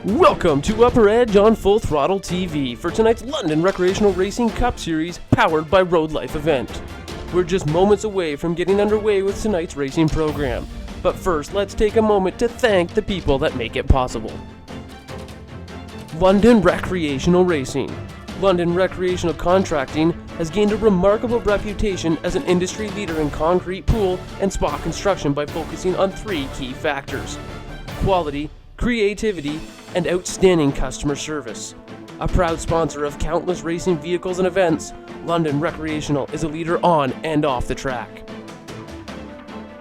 Welcome to UpperEdge on Full Throttle TV for tonight's London Recreational Racing Cup Series powered by Road Life event. We're just moments away from getting underway with tonight's racing program. But first, let's take a moment to thank the people that make it possible. London Recreational Racing. London Recreational Contracting has gained a remarkable reputation as an industry leader in concrete, pool, and spa construction by focusing on three key factors: quality, creativity, and outstanding customer service. A proud sponsor of countless racing vehicles and events, London Recreational is a leader on and off the track.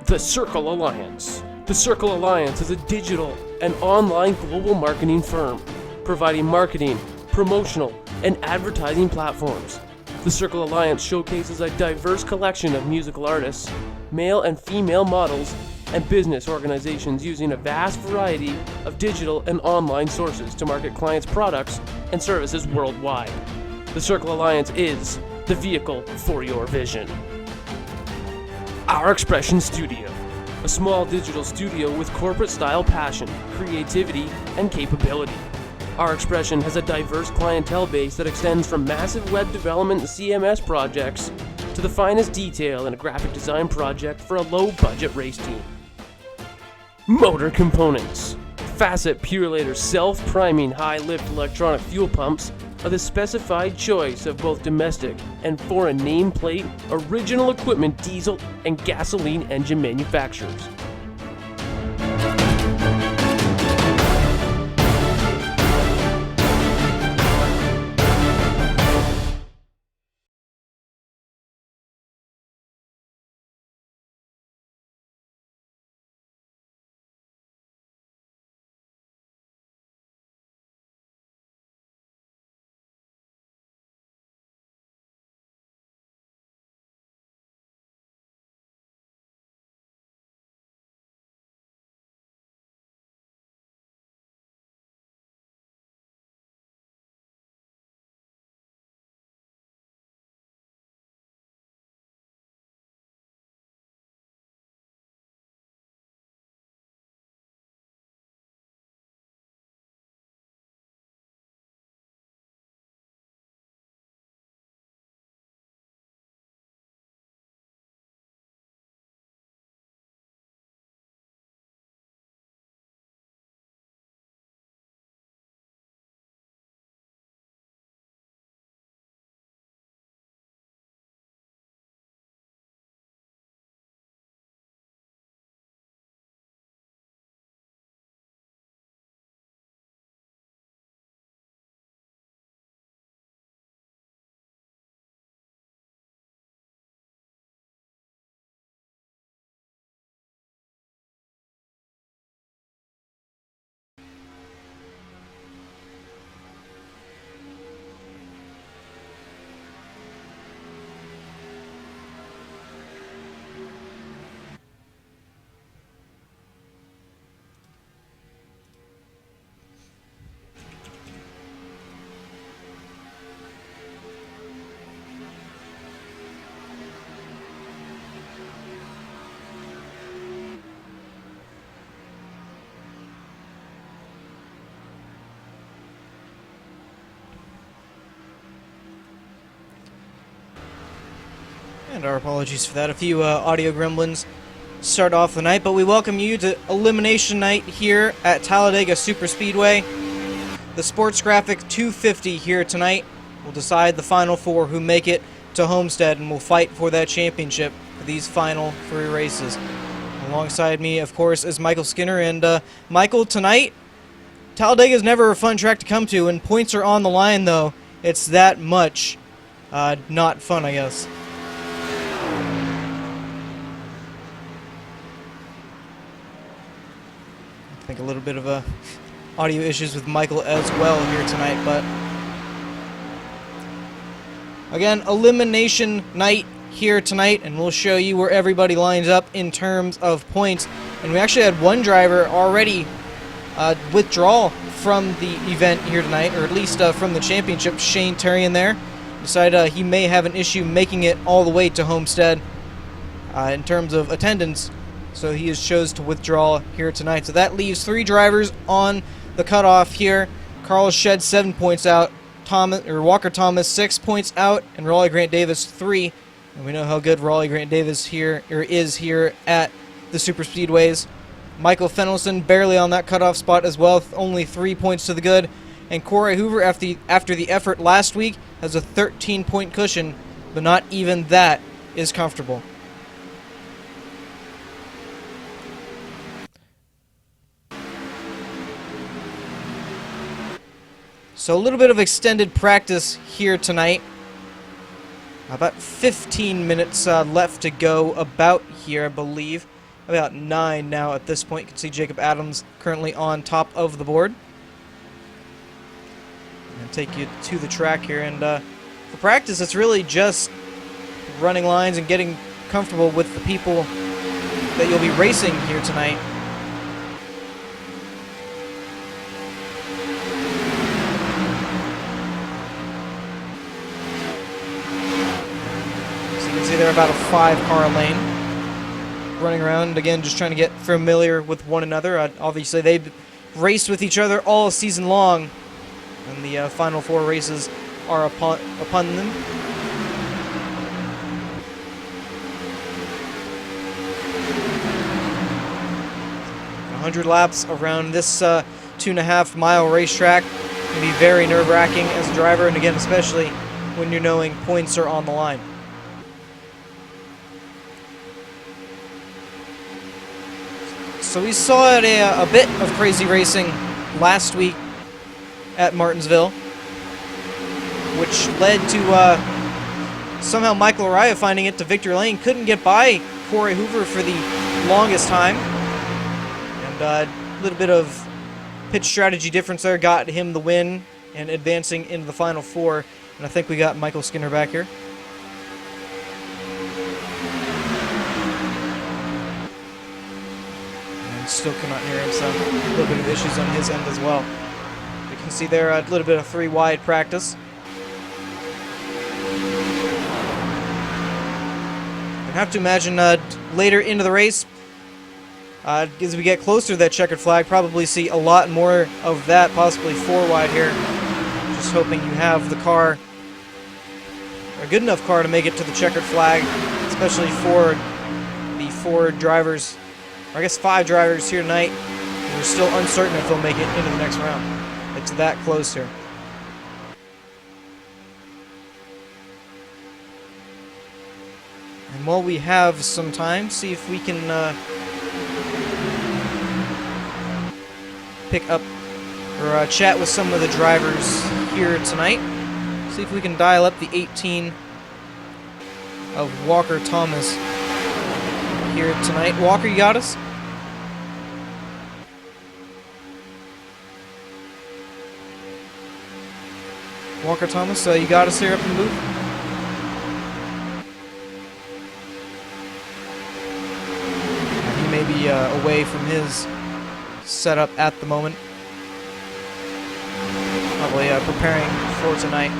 The Circle Alliance. The Circle Alliance is a digital and online global marketing firm, providing marketing, promotional, and advertising platforms. The Circle Alliance showcases a diverse collection of musical artists, male and female models, and business organizations using a vast variety of digital and online sources to market clients' products and services worldwide. The Circle Alliance is the vehicle for your vision. Our Expression Studio, a small digital studio with corporate-style passion, creativity, and capability. Our Expression has a diverse clientele base that extends from massive web development and CMS projects to the finest detail in a graphic design project for a low-budget race team. Motor Components. Facet Purelator self-priming high-lift electronic fuel pumps are the specified choice of both domestic and foreign nameplate, original equipment diesel and gasoline engine manufacturers. And our apologies for that. A few audio gremlins start off the night, but we welcome you to Elimination Night here at Talladega Superspeedway. The Sports Graphic 250 here tonight will decide the final four who make it to Homestead and will fight for that championship for these final three races. Alongside me, of course, is Michael Skinner. And Michael, tonight, Talladega is never a fun track to come to, and points are on the line, though. It's that much not fun, I guess. I think a little bit of audio issues with Michael as well here tonight, but again, Elimination Night here tonight, and we'll show you where everybody lines up in terms of points. And we actually had one driver already withdraw from the event here tonight, or at least from the championship. Shane Terrian there decided he may have an issue making it all the way to Homestead in terms of attendance. So he has chose to withdraw here tonight. So that leaves 3 drivers on the cutoff here. Carl shed 7 points out. Walker Thomas 6 points out, and Raleigh Grant Davis 3. And we know how good Raleigh Grant Davis is here at the super speedways. Michael Fennelson barely on that cutoff spot as well, with only 3 points to the good. And Corey Hoover, after the effort last week, has a 13-point cushion, but not even that is comfortable. So a little bit of extended practice here tonight. About 15 minutes left to go about here, I believe. About 9 now at this point. You can see Jacob Adams currently on top of the board. And take you to the track here. And for practice, it's really just running lines and getting comfortable with the people that you'll be racing here tonight. They're about a 5-car lane, running around again, just trying to get familiar with one another. Obviously, they've raced with each other all season long, and the final 4 races are upon them. 100 laps around this 2.5-mile racetrack can be very nerve-wracking as a driver, and again, especially when you're knowing points are on the line. So we saw a bit of crazy racing last week at Martinsville, which led to somehow Michael Araya finding it to victory lane. Couldn't get by Corey Hoover for the longest time. And a little bit of pitch strategy difference there got him the win and advancing into the final 4. And I think we got Michael Skinner back here. Still cannot hear him, so a little bit of issues on his end as well. You can see there a little bit of 3-wide practice. I have to imagine later into the race, as we get closer to that checkered flag, probably see a lot more of that, possibly 4-wide here. Just hoping you have the car, or a good enough car to make it to the checkered flag, especially for the 4 drivers. I guess 5 drivers here tonight. We're still uncertain if they'll make it into the next round. It's that close here. And while we have some time, see if we can pick up or chat with some of the drivers here tonight. See if we can dial up the 18 of Walker Thomas here tonight. Walker, you got us? Walker Thomas, you got us here up in the booth? He may be away from his setup at the moment. Probably preparing for tonight.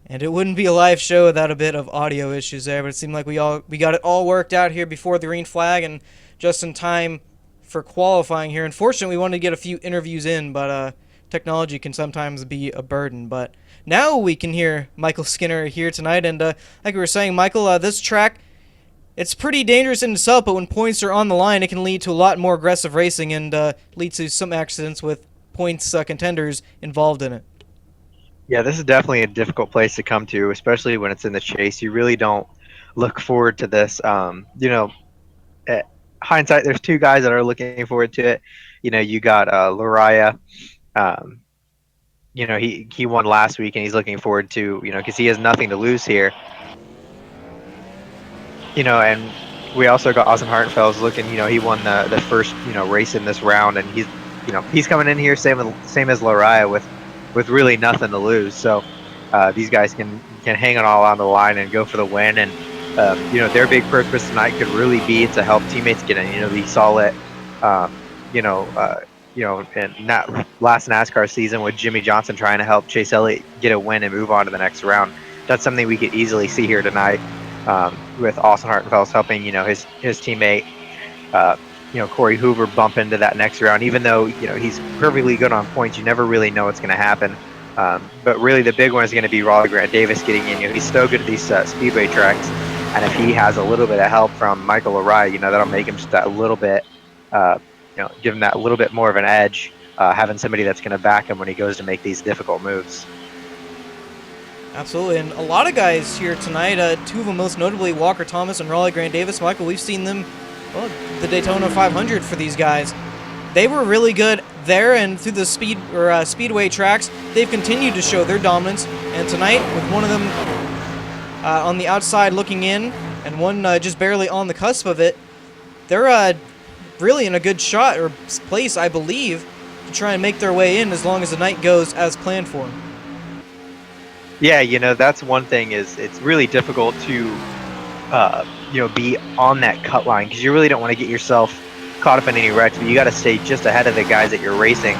And it wouldn't be a live show without a bit of audio issues there, but it seemed like we got it all worked out here before the green flag and just in time for qualifying here. Unfortunately, we wanted to get a few interviews in, but technology can sometimes be a burden. But now we can hear Michael Skinner here tonight, and like we were saying, Michael, this track, it's pretty dangerous in itself, but when points are on the line, it can lead to a lot more aggressive racing and lead to some accidents with points contenders involved in it. Yeah, this is definitely a difficult place to come to, especially when it's in the chase. You really don't look forward to this. At hindsight, there's two guys that are looking forward to it. You got Lariah. He won last week, and he's looking forward to, because he has nothing to lose here. And we also got Austin Hartenfeld's looking. He won the first race in this round, and he's coming in here same as Lariah with really nothing to lose. So these guys can hang it all on the line and go for the win. And their big purpose tonight could really be to help teammates get in. We saw it, in that last NASCAR season with Jimmy Johnson trying to help Chase Elliott get a win and move on to the next round. That's something we could easily see here tonight with Austin Hartenfeld helping his teammate. Corey Hoover bump into that next round. Even though, he's perfectly good on points, you never really know what's going to happen. But really the big one is going to be Raleigh Grant Davis getting in. He's so good at these speedway tracks. And if he has a little bit of help from Michael Lariah, that'll make him just that little bit, give him that little bit more of an edge, having somebody that's going to back him when he goes to make these difficult moves. Absolutely, and a lot of guys here tonight, two of them most notably Walker Thomas and Raleigh Grant Davis. Michael, we've seen them, the Daytona 500 for these guys. They were really good there, and through the speedway tracks, they've continued to show their dominance. And tonight, with one of them on the outside looking in, and one just barely on the cusp of it, they're really in a good shot or place, I believe, to try and make their way in as long as the night goes as planned for them. Yeah, that's one thing is it's really difficult to, be on that cut line because you really don't want to get yourself caught up in any wrecks, but you got to stay just ahead of the guys that you're racing.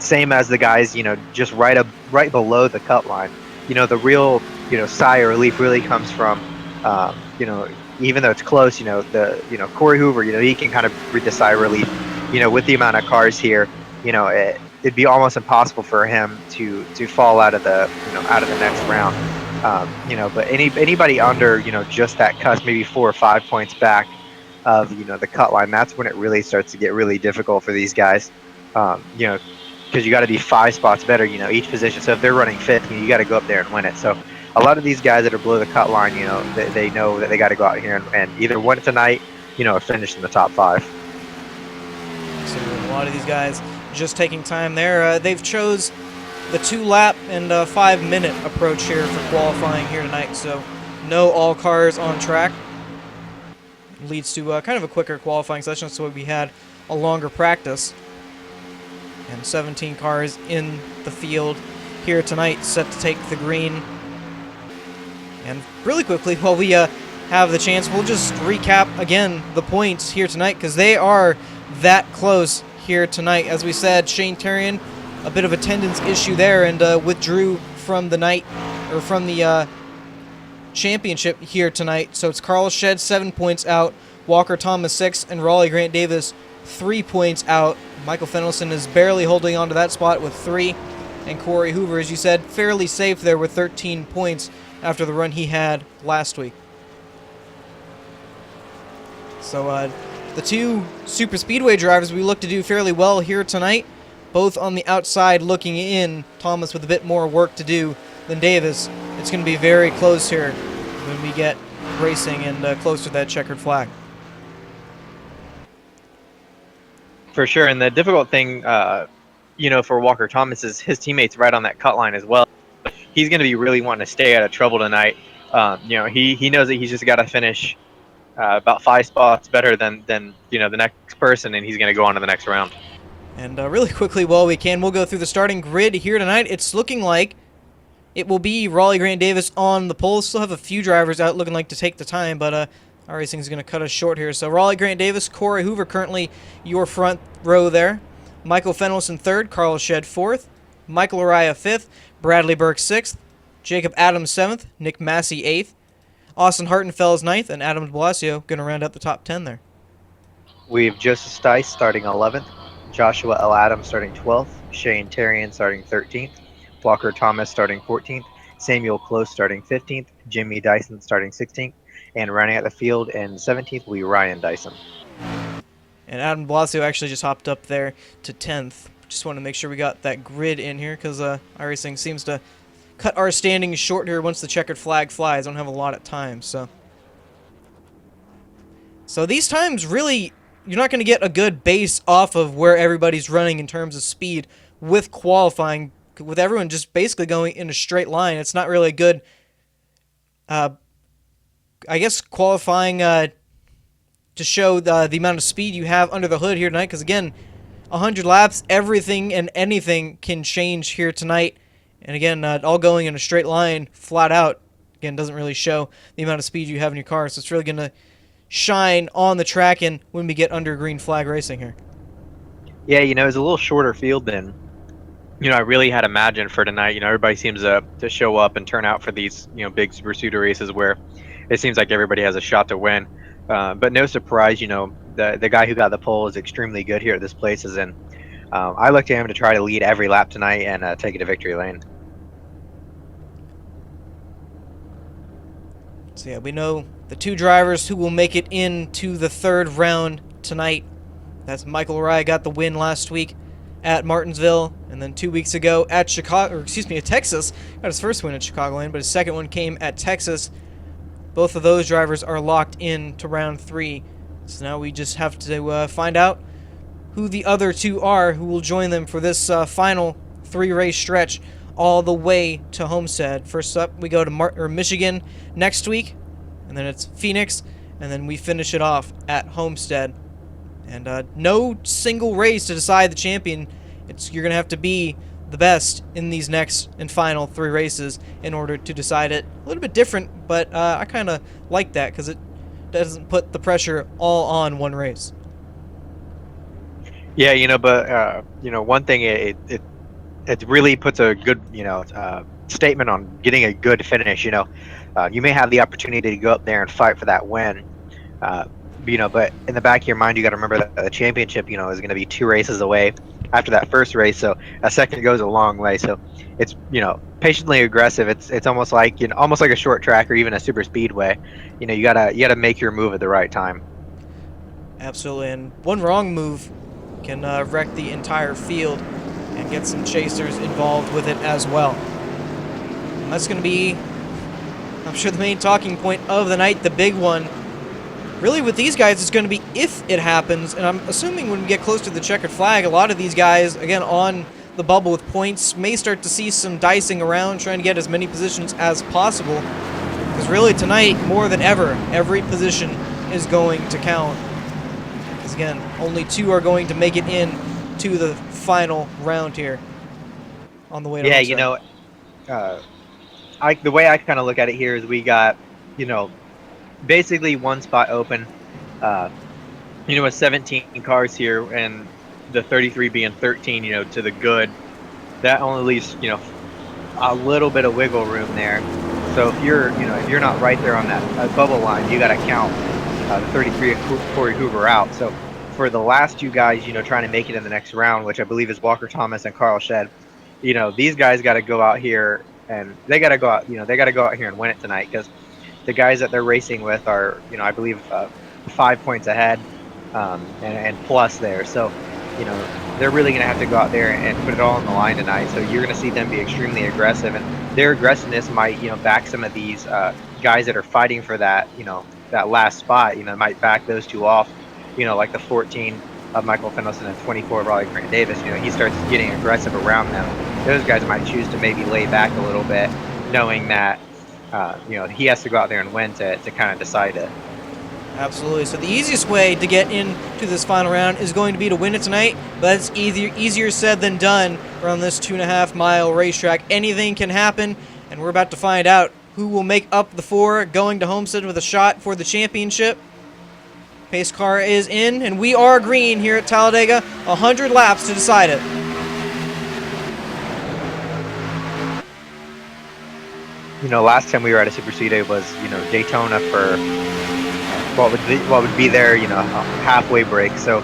Same as the guys, just right below the cut line. The real, sigh of relief really comes from, even though it's close, Corey Hoover, he can kind of breathe the sigh of relief, with the amount of cars here, it'd be almost impossible for him to fall out of the next round. But anybody under, just that cusp, maybe 4 or 5 points back of, the cut line, that's when it really starts to get really difficult for these guys. Because you got to be 5 spots better, each position. So if they're running fifth, you got to go up there and win it. So a lot of these guys that are below the cut line, they know that they got to go out here and either win it tonight, or finish in the top 5. So a lot of these guys just taking time there. They've chose the 2-lap and 5-minute approach here for qualifying here tonight. So no all cars on track. Leads to kind of a quicker qualifying session, so we had a longer practice. And 17 cars in the field here tonight set to take the green. And really quickly, while we have the chance, we'll just recap again the points here tonight because they are that close here tonight. As we said, Shane Terrian, a bit of attendance issue there and withdrew from the night, or from the championship here tonight. So it's Carl Shed 7 points out, Walker Thomas 6, and Raleigh Grant Davis 3 points out. Michael Fenelson is barely holding on to that spot with 3, and Corey Hoover, as you said, fairly safe there with 13 points after the run he had last week. So the two super speedway drivers we look to do fairly well here tonight, both on the outside looking in. Thomas with a bit more work to do than Davis. It's going to be very close here when we get racing and close to that checkered flag. For sure, and the difficult thing, for Walker Thomas is his teammates right on that cut line as well. He's going to be really wanting to stay out of trouble tonight. He knows that he's just got to finish about 5 spots better than the next person, and he's going to go on to the next round. And really quickly, while we can, we'll go through the starting grid here tonight. It's looking like it will be Raleigh Grant Davis on the pole. Still have a few drivers out looking like to take the time, but our racing is going to cut us short here. So Raleigh Grant Davis, Corey Hoover currently your front row there. Michael Fenelson 3rd, Carl Shed 4th, Michael Araya 5th, Bradley Burke 6th, Jacob Adams 7th, Nick Massey 8th, Austin Hartenfels 9th, and Adam de Blasio going to round out the top 10 there. We have Joseph Stice starting 11th, Joshua L. Adams starting 12th, Shane Terrian starting 13th, Walker Thomas starting 14th, Samuel Close starting 15th, Jimmy Dyson starting 16th, and running out the field in 17th will be Ryan Dyson. And Adam de Blasio actually just hopped up there to 10th. Just want to make sure we got that grid in here because iRacing seems to cut our standings short here once the checkered flag flies. I don't have a lot of time, so these times really, you're not going to get a good base off of where everybody's running in terms of speed with qualifying, with everyone just basically going in a straight line. It's not really a good, I guess, qualifying to show the amount of speed you have under the hood here tonight, because again, 100 laps, everything and anything can change here tonight. And again, all going in a straight line, flat out, again, doesn't really show the amount of speed you have in your car. So it's really going to shine on the track and when we get under green flag racing here. Yeah, it was a little shorter field than, I really had imagined for tonight. Everybody seems to show up and turn out for these, big Super Studio races where it seems like everybody has a shot to win. But no surprise, the guy who got the pole is extremely good here at this place. I look to him to try to lead every lap tonight and take it to victory lane. So yeah, we know the two drivers who will make it into the third round tonight. That's Michael Rye, got the win last week at Martinsville, and then 2 weeks ago at Texas. Got his first win at Chicagoland, but his second one came at Texas. Both of those drivers are locked in to round 3. So now we just have to find out who the other two are who will join them for this final 3-race stretch all the way to Homestead. First up, we go to Michigan next week, and then it's Phoenix, and then we finish it off at Homestead. And no single race to decide the champion. You're going to have to be the best in these next and final 3 races in order to decide it. A little bit different, but I kind of like that because it doesn't put the pressure all on one race. Yeah, but one thing it really puts a good statement on getting a good finish. You may have the opportunity to go up there and fight for that win. But in the back of your mind, you got to remember that the championship, is going to be 2 races away after that first race. So a second goes a long way. So it's, patiently aggressive. It's almost like, a short track or even a super speedway. You gotta make your move at the right time. Absolutely. And one wrong move can wreck the entire field and get some chasers involved with it as well. And that's going to be, I'm sure, the main talking point of the night, the big one. Really, with these guys, it's going to be if it happens, and I'm assuming when we get close to the checkered flag, a lot of these guys, again, on the bubble with points, may start to see some dicing around, trying to get as many positions as possible. Because really, tonight, more than ever, every position is going to count. Because again, only 2 are going to make it in to the final round here on the way to Homestead. The way I kind of look at it here is we got, basically one spot open, with 17 cars here and the 33 being 13, to the good. That only leaves, a little bit of wiggle room there. So if you're not right there on that bubble line, you got to count the 33 and Corey Hoover out. So for the last 2 guys, trying to make it in the next round, which I believe is Walker Thomas and Carl Shedd, these guys got to go out here and they got to go out, here and win it tonight, because the guys that they're racing with are, I believe 5 points ahead and plus there. So, they're really going to have to go out there and put it all on the line tonight. So you're going to see them be extremely aggressive, and their aggressiveness might, back some of these guys that are fighting for that, that last spot, might back those 2 off, like the 14 of Michael Fendelson and 24 of Raleigh Grant Davis. He starts getting aggressive around them. Those guys might choose to maybe lay back a little bit, knowing that, he has to go out there and win to kind of decide it. Absolutely. So the easiest way to get into this final round is going to be to win it tonight, but that's easier said than done around this 2.5-mile racetrack. Anything can happen, and we're about to find out who will make up the 4 going to Homestead with a shot for the championship. Pace car is in, and we are green here at Talladega. 100 laps to decide it. last time we were at a super speedway was, Daytona for what would be their, halfway break. So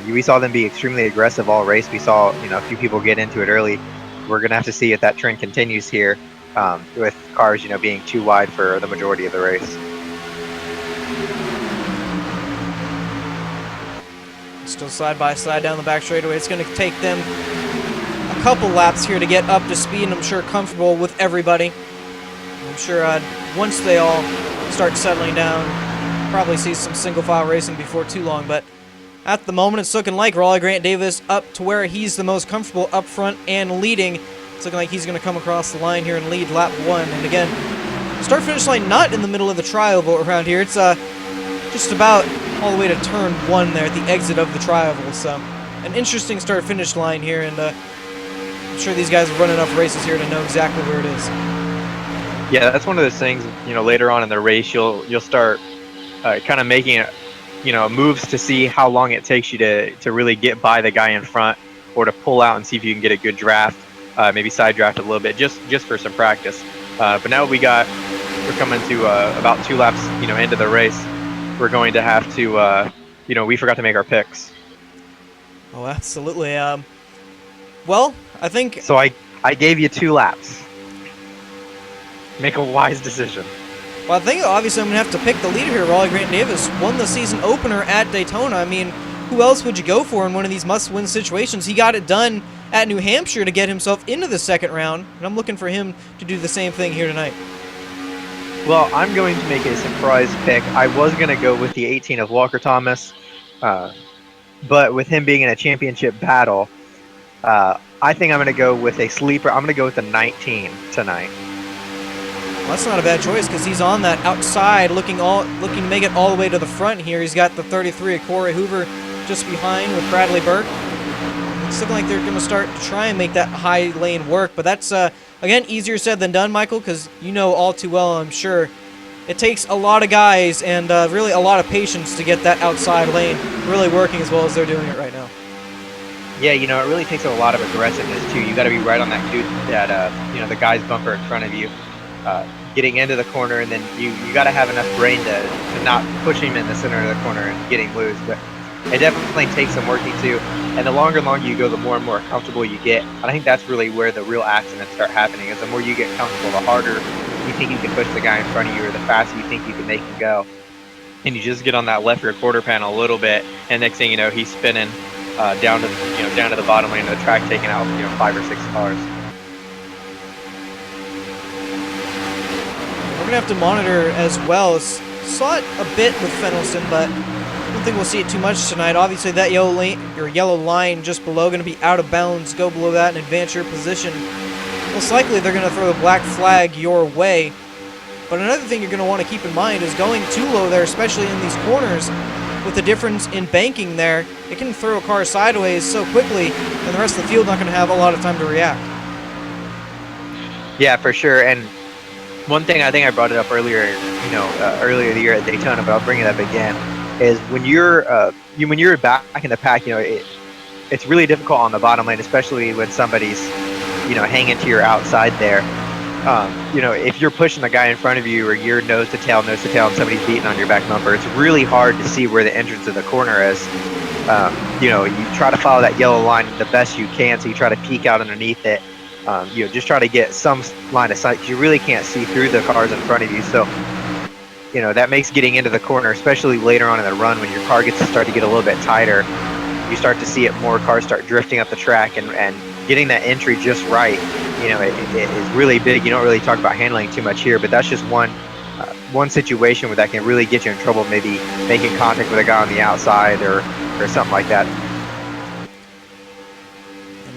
we saw them be extremely aggressive all race. We saw, a few people get into it early. We're going to have to see if that trend continues here with cars, being too wide for the majority of the race. Still side by side down the back straightaway. It's going to take them a couple laps here to get up to speed, and I'm sure comfortable with everybody. I'm sure once they all start settling down, probably see some single file racing before too long. But at the moment, it's looking like Raleigh Grant Davis up to where he's the most comfortable up front and leading. It's looking like he's going to come across the line here and lead lap 1. And again, start-finish line not in the middle of the tri-oval around here. It's just about all the way to turn 1 there at the exit of the tri-oval. So an interesting start-finish line here, and I'm sure these guys have run enough races here to know exactly where it is. Yeah, that's one of those things, later on in the race, you'll start kind of making moves to see how long it takes you to really get by the guy in front, or to pull out and see if you can get a good draft, maybe side draft a little bit, just for some practice. But now we're coming to about 2 laps, into the race. We're going to have to, we forgot to make our picks. Oh, absolutely. Well, I think... So I gave you 2 laps. Make a wise decision. Well, I think obviously I'm going to have to pick the leader here. Raleigh Grant Davis won the season opener at Daytona. I mean, who else would you go for in one of these must-win situations? He got it done at New Hampshire to get himself into the second round, and I'm looking for him to do the same thing here tonight. Well, I'm going to make a surprise pick. I was going to go with the 18 of Walker Thomas, but with him being in a championship battle, I think I'm going to go with a sleeper. I'm going to go with the 19 tonight. Well, that's not a bad choice, because he's on that outside, looking to make it all the way to the front here. He's got the 33 of Corey Hoover just behind with Bradley Burke. It's looking like they're going to start to try and make that high lane work, but that's, again, easier said than done, Michael, because you know all too well, I'm sure, it takes a lot of guys and really a lot of patience to get that outside lane really working as well as they're doing it right now. Yeah, it really takes a lot of aggressiveness, too. You got to be right on that the guy's bumper in front of you. Getting into the corner, and then you got to have enough brain to not push him in the center of the corner and getting loose. But it definitely takes some working too. And the longer you go, the more and more comfortable you get. And I think that's really where the real accidents start happening. Is the more you get comfortable, the harder you think you can push the guy in front of you, or the faster you think you can make him go. And you just get on that left rear quarter panel a little bit, and next thing you know, he's spinning down to the bottom lane of the track, taking out 5 or 6 cars. We're going to have to monitor as well. Saw it a bit with Fennelson, but I don't think we'll see it too much tonight. Obviously, that yellow line just below going to be out of bounds. Go below that and advance your position. Most likely, they're going to throw the black flag your way. But another thing you're going to want to keep in mind is going too low there, especially in these corners, with the difference in banking there, it can throw a car sideways so quickly, and the rest of the field not going to have a lot of time to react. Yeah, for sure. And one thing, I think I brought it up earlier, earlier the year at Daytona, but I'll bring it up again, is when you're back in the pack, it's really difficult on the bottom lane, especially when somebody's, hanging to your outside there. If you're pushing the guy in front of you, or you're nose to tail, and somebody's beating on your back bumper, it's really hard to see where the entrance of the corner is. You try to follow that yellow line the best you can, so you try to peek out underneath it. Just try to get some line of sight, because you really can't see through the cars in front of you. So, that makes getting into the corner, especially later on in the run when your car gets to start to get a little bit tighter, you start to see it more, cars start drifting up the track, and getting that entry just right, it is really big. You don't really talk about handling too much here, but that's just one situation where that can really get you in trouble, maybe making contact with a guy on the outside or something like that.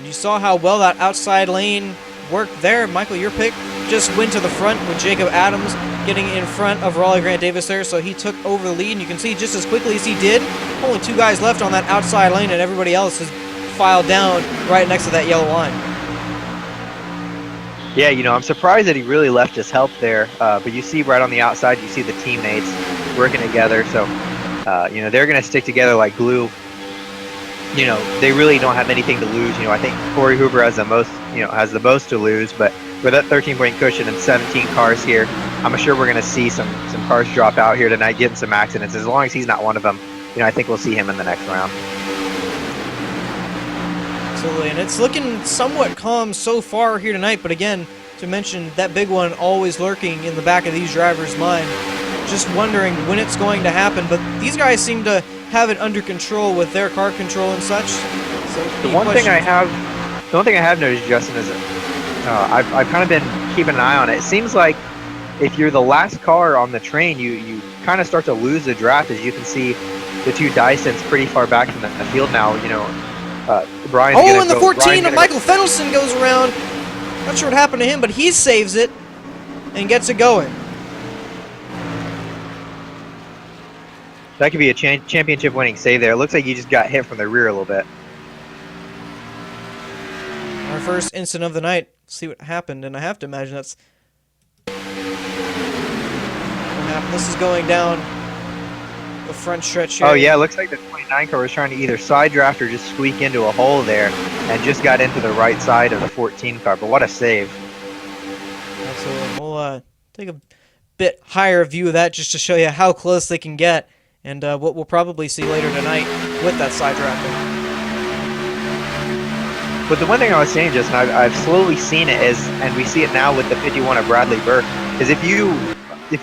You saw how well that outside lane worked there. Michael, your pick just went to the front with Jacob Adams getting in front of Raleigh Grant Davis there, so he took over the lead, and you can see just as quickly as he did, only 2 guys left on that outside lane, and everybody else has filed down right next to that yellow line. Yeah, I'm surprised that he really left his help there, but you see right on the outside, you see the teammates working together, so they're going to stick together like glue. they really don't have anything to lose. I think Corey Hoover has the most, has the most to lose, but with that 13-point cushion and 17 cars here, I'm sure we're going to see some cars drop out here tonight, getting some accidents. As long as he's not one of them, I think we'll see him in the next round. Absolutely, and it's looking somewhat calm so far here tonight, but again, to mention that big one always lurking in the back of these drivers' mind, just wondering when it's going to happen, but these guys seem to have it under control with their car control and such. So the one thing I have noticed, Justin, is I've kind of been keeping an eye on it. It seems like if you're the last car on the train, you kind of start to lose the draft. As you can see, the two Dysons pretty far back from the field now. Brian's and the 14 of Michael Fendelson goes around. Not sure what happened to him, but he saves it and gets it going. That could be a championship-winning save there. It looks like he just got hit from the rear a little bit. Our first incident of the night. See what happened, and I have to imagine that's what happened. This is going down the front stretch here. Oh yeah, it looks like the 29 car was trying to either side draft or just squeak into a hole there, and just got into the right side of the 14 car. But what a save! Absolutely. We'll take a bit higher view of that just to show you how close they can get, and what we'll probably see later tonight with that side drafting. But the one thing I was saying, Justin, I've slowly seen it and we see it now with the 51 of Bradley Burke, is if you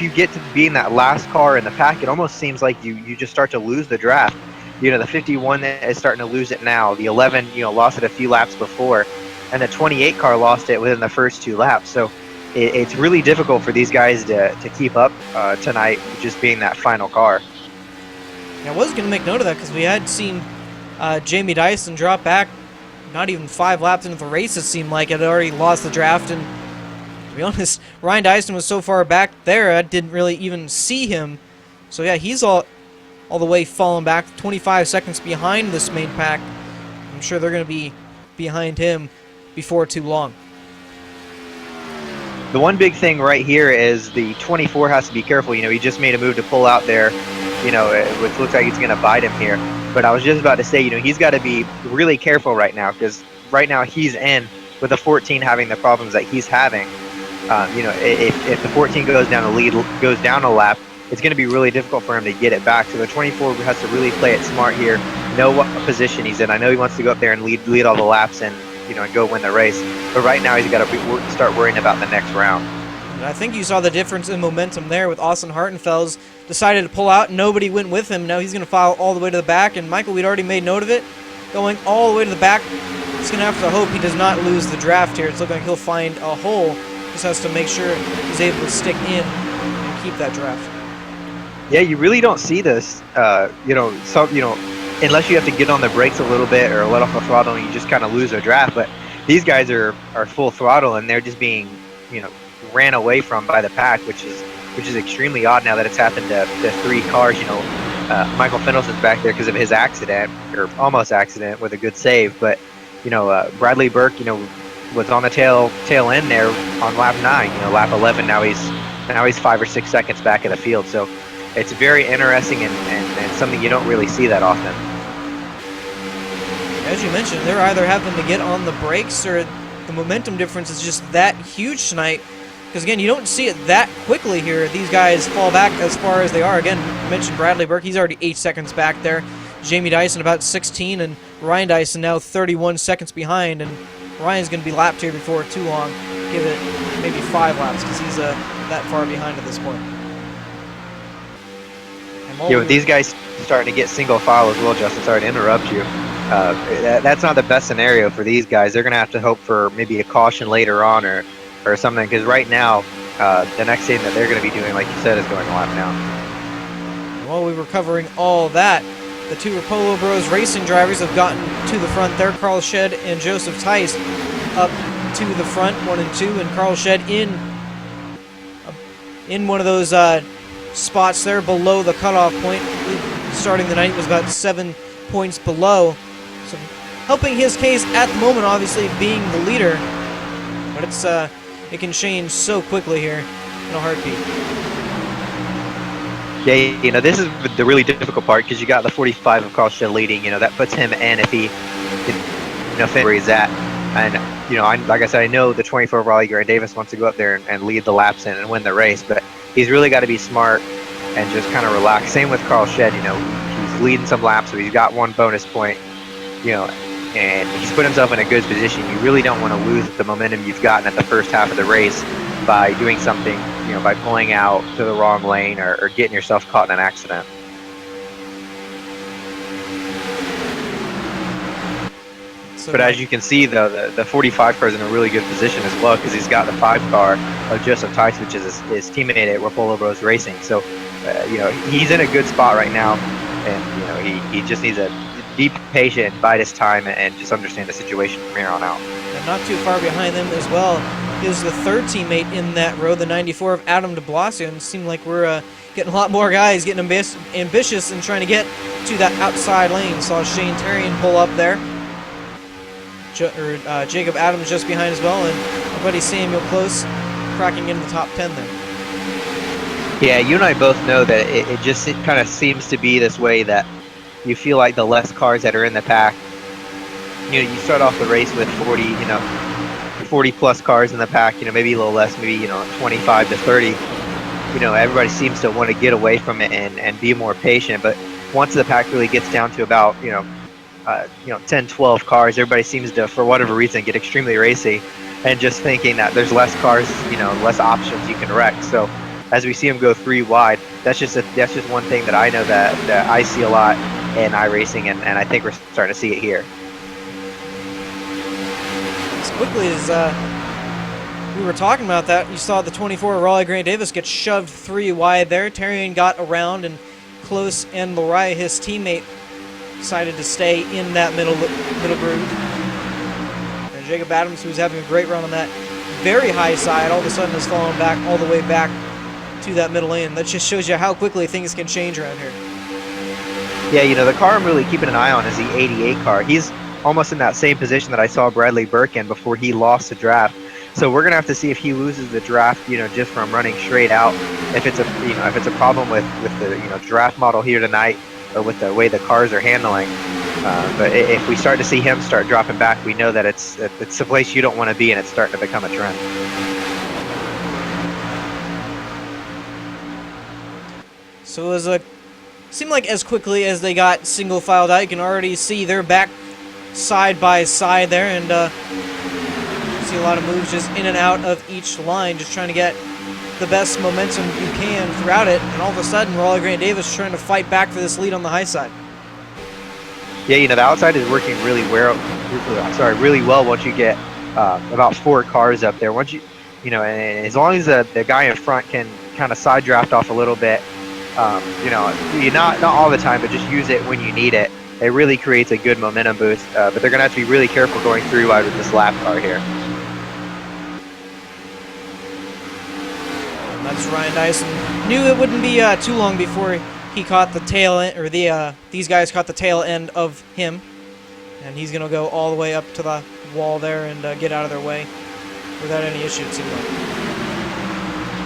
get to being that last car in the pack, it almost seems like you just start to lose the draft. The 51 is starting to lose it now. The 11, lost it a few laps before, and the 28 car lost it within the first 2 laps. So it's really difficult for these guys to keep up tonight, just being that final car. I was going to make note of that because we had seen Jamie Dyson drop back not even 5 laps into the race, it seemed like. It had already lost the draft, and to be honest, Ryan Dyson was so far back there, I didn't really even see him. So yeah, he's all the way fallen back, 25 seconds behind this main pack. I'm sure they're going to be behind him before too long. The one big thing right here is the 24 has to be careful. He just made a move to pull out there, which looks like it's going to bite him here. But I was just about to say, he's got to be really careful right now, because right now he's in with the 14 having the problems that he's having. If the 14 goes down a lap, it's going to be really difficult for him to get it back. So the 24 has to really play it smart here, know what position he's in. I know he wants to go up there and lead all the laps and go win the race. But right now he's got to start worrying about the next round. And I think you saw the difference in momentum there with Austin Hartenfels decided to pull out. Nobody went with him. Now he's going to file all the way to the back. And Michael, we'd already made note of it. Going all the way to the back. He's going to have to hope he does not lose the draft here. It's looking like he'll find a hole. Just has to make sure he's able to stick in and keep that draft. Yeah, you really don't see this, unless you have to get on the brakes a little bit or let off the throttle and you just kind of lose a draft. But these guys are full throttle and they're just being, ran away from by the pack, which is extremely odd now that it's happened to 3 cars. Michael Fendelson's back there because of his accident, or almost accident, with a good save. But Bradley Burke, was on the tail end there on lap 9. Lap 11. Now he's 5 or 6 seconds back in the field. So it's very interesting and something you don't really see that often. As you mentioned, they're either having to get on the brakes or the momentum difference is just that huge tonight. Because, again, you don't see it that quickly here. These guys fall back as far as they are. Again, you mentioned Bradley Burke. He's already 8 seconds back there. Jamie Dyson about 16, and Ryan Dyson now 31 seconds behind. And Ryan's going to be lapped here before too long. Give it maybe 5 laps because he's that far behind at this point. With these guys starting to get single file as well, Justin, sorry to interrupt you. That's not the best scenario for these guys. They're going to have to hope for maybe a caution later on or something, because right now the next thing that they're going to be doing, like you said, is going a lap down. While we were covering all that, the 2 Rapolo Bros racing drivers have gotten to the front there. Carl Shed and Joseph Tice up to the front, 1 and 2, and Carl Shed in one of those spots there below the cutoff point. Starting the night was about 7 points below, so helping his case at the moment, obviously being the leader. But it can change so quickly here in a heartbeat. Yeah, you know, this is the really difficult part because you got the 45 of Carl Shed leading. You know, that puts him in if he, you know, where he's at. And you know, like I said, I know the 24 Raleigh Grant Davis wants to go up there and lead the laps in and win the race, but he's really got to be smart and just kind of relax. Same with Carl Shed. You know, he's leading some laps, so he's got one bonus point. You know, and he's put himself in a good position. You really don't want to lose the momentum you've gotten at the first half of the race by doing something, you know, by pulling out to the wrong lane or getting yourself caught in an accident. But as you can see, though, the 45 car is in a really good position as well because he's got the 5 car of Joseph Tice, which is his teammate at Rapolo Bros Racing. So, you know, he's in a good spot right now, and you know, he just needs to be patient, bide his time, and just understand the situation from here on out. And not too far behind them as well is the third teammate in that row, the 94 of Adam de Blasio. And it seemed like we're getting a lot more guys getting ambitious and trying to get to that outside lane. Saw Shane Terrian pull up there. Jacob Adams just behind as well, and our buddy Samuel Close cracking into the top 10 there. Yeah, you and I both know that it kind of seems to be this way that you feel like the less cars that are in the pack, you know, you start off the race with 40 plus cars in the pack, you know, maybe a little less, maybe, you know, 25 to 30. You know, everybody seems to want to get away from it and be more patient. But once the pack really gets down to about, 10, 12 cars, everybody seems to, for whatever reason, get extremely racy and just thinking that there's less cars, you know, less options you can wreck. So as we see them go 3 wide, that's just one thing that I know that I see a lot in iRacing, and I think we're starting to see it here. As quickly as we were talking about that, you saw the 24 Raleigh Grant Davis get shoved 3 wide there. Terrian got around, and Close and Lariah, his teammate, decided to stay in that middle groove. And Jacob Adams, who's having a great run on that very high side, all of a sudden has fallen back all the way back to that middle lane. That just shows you how quickly things can change around here. Yeah, you know, the car I'm really keeping an eye on is the 88 car. He's almost in that same position that I saw Bradley Burke in before he lost the draft. So we're gonna have to see if he loses the draft, you know, just from running straight out. If it's a problem with the draft model here tonight, or with the way the cars are handling. But if we start to see him start dropping back, we know that it's a place you don't want to be, and it's starting to become a trend. So it seemed like as quickly as they got single filed out, you can already see they're back side by side there, and see a lot of moves just in and out of each line, just trying to get the best momentum you can throughout it. And all of a sudden, Raleigh Grant Davis is trying to fight back for this lead on the high side. Yeah, you know, the outside is working really well once you get about 4 cars up there. Once and as long as the guy in front can kind of side draft off a little bit, not all the time, but just use it when you need it. It really creates a good momentum boost. But they're going to have to be really careful going 3 wide with this lap car here. That's Ryan Dyson. Knew it wouldn't be too long before he caught the tail end, or these guys caught the tail end of him, and he's gonna go all the way up to the wall there and get out of their way without any issue.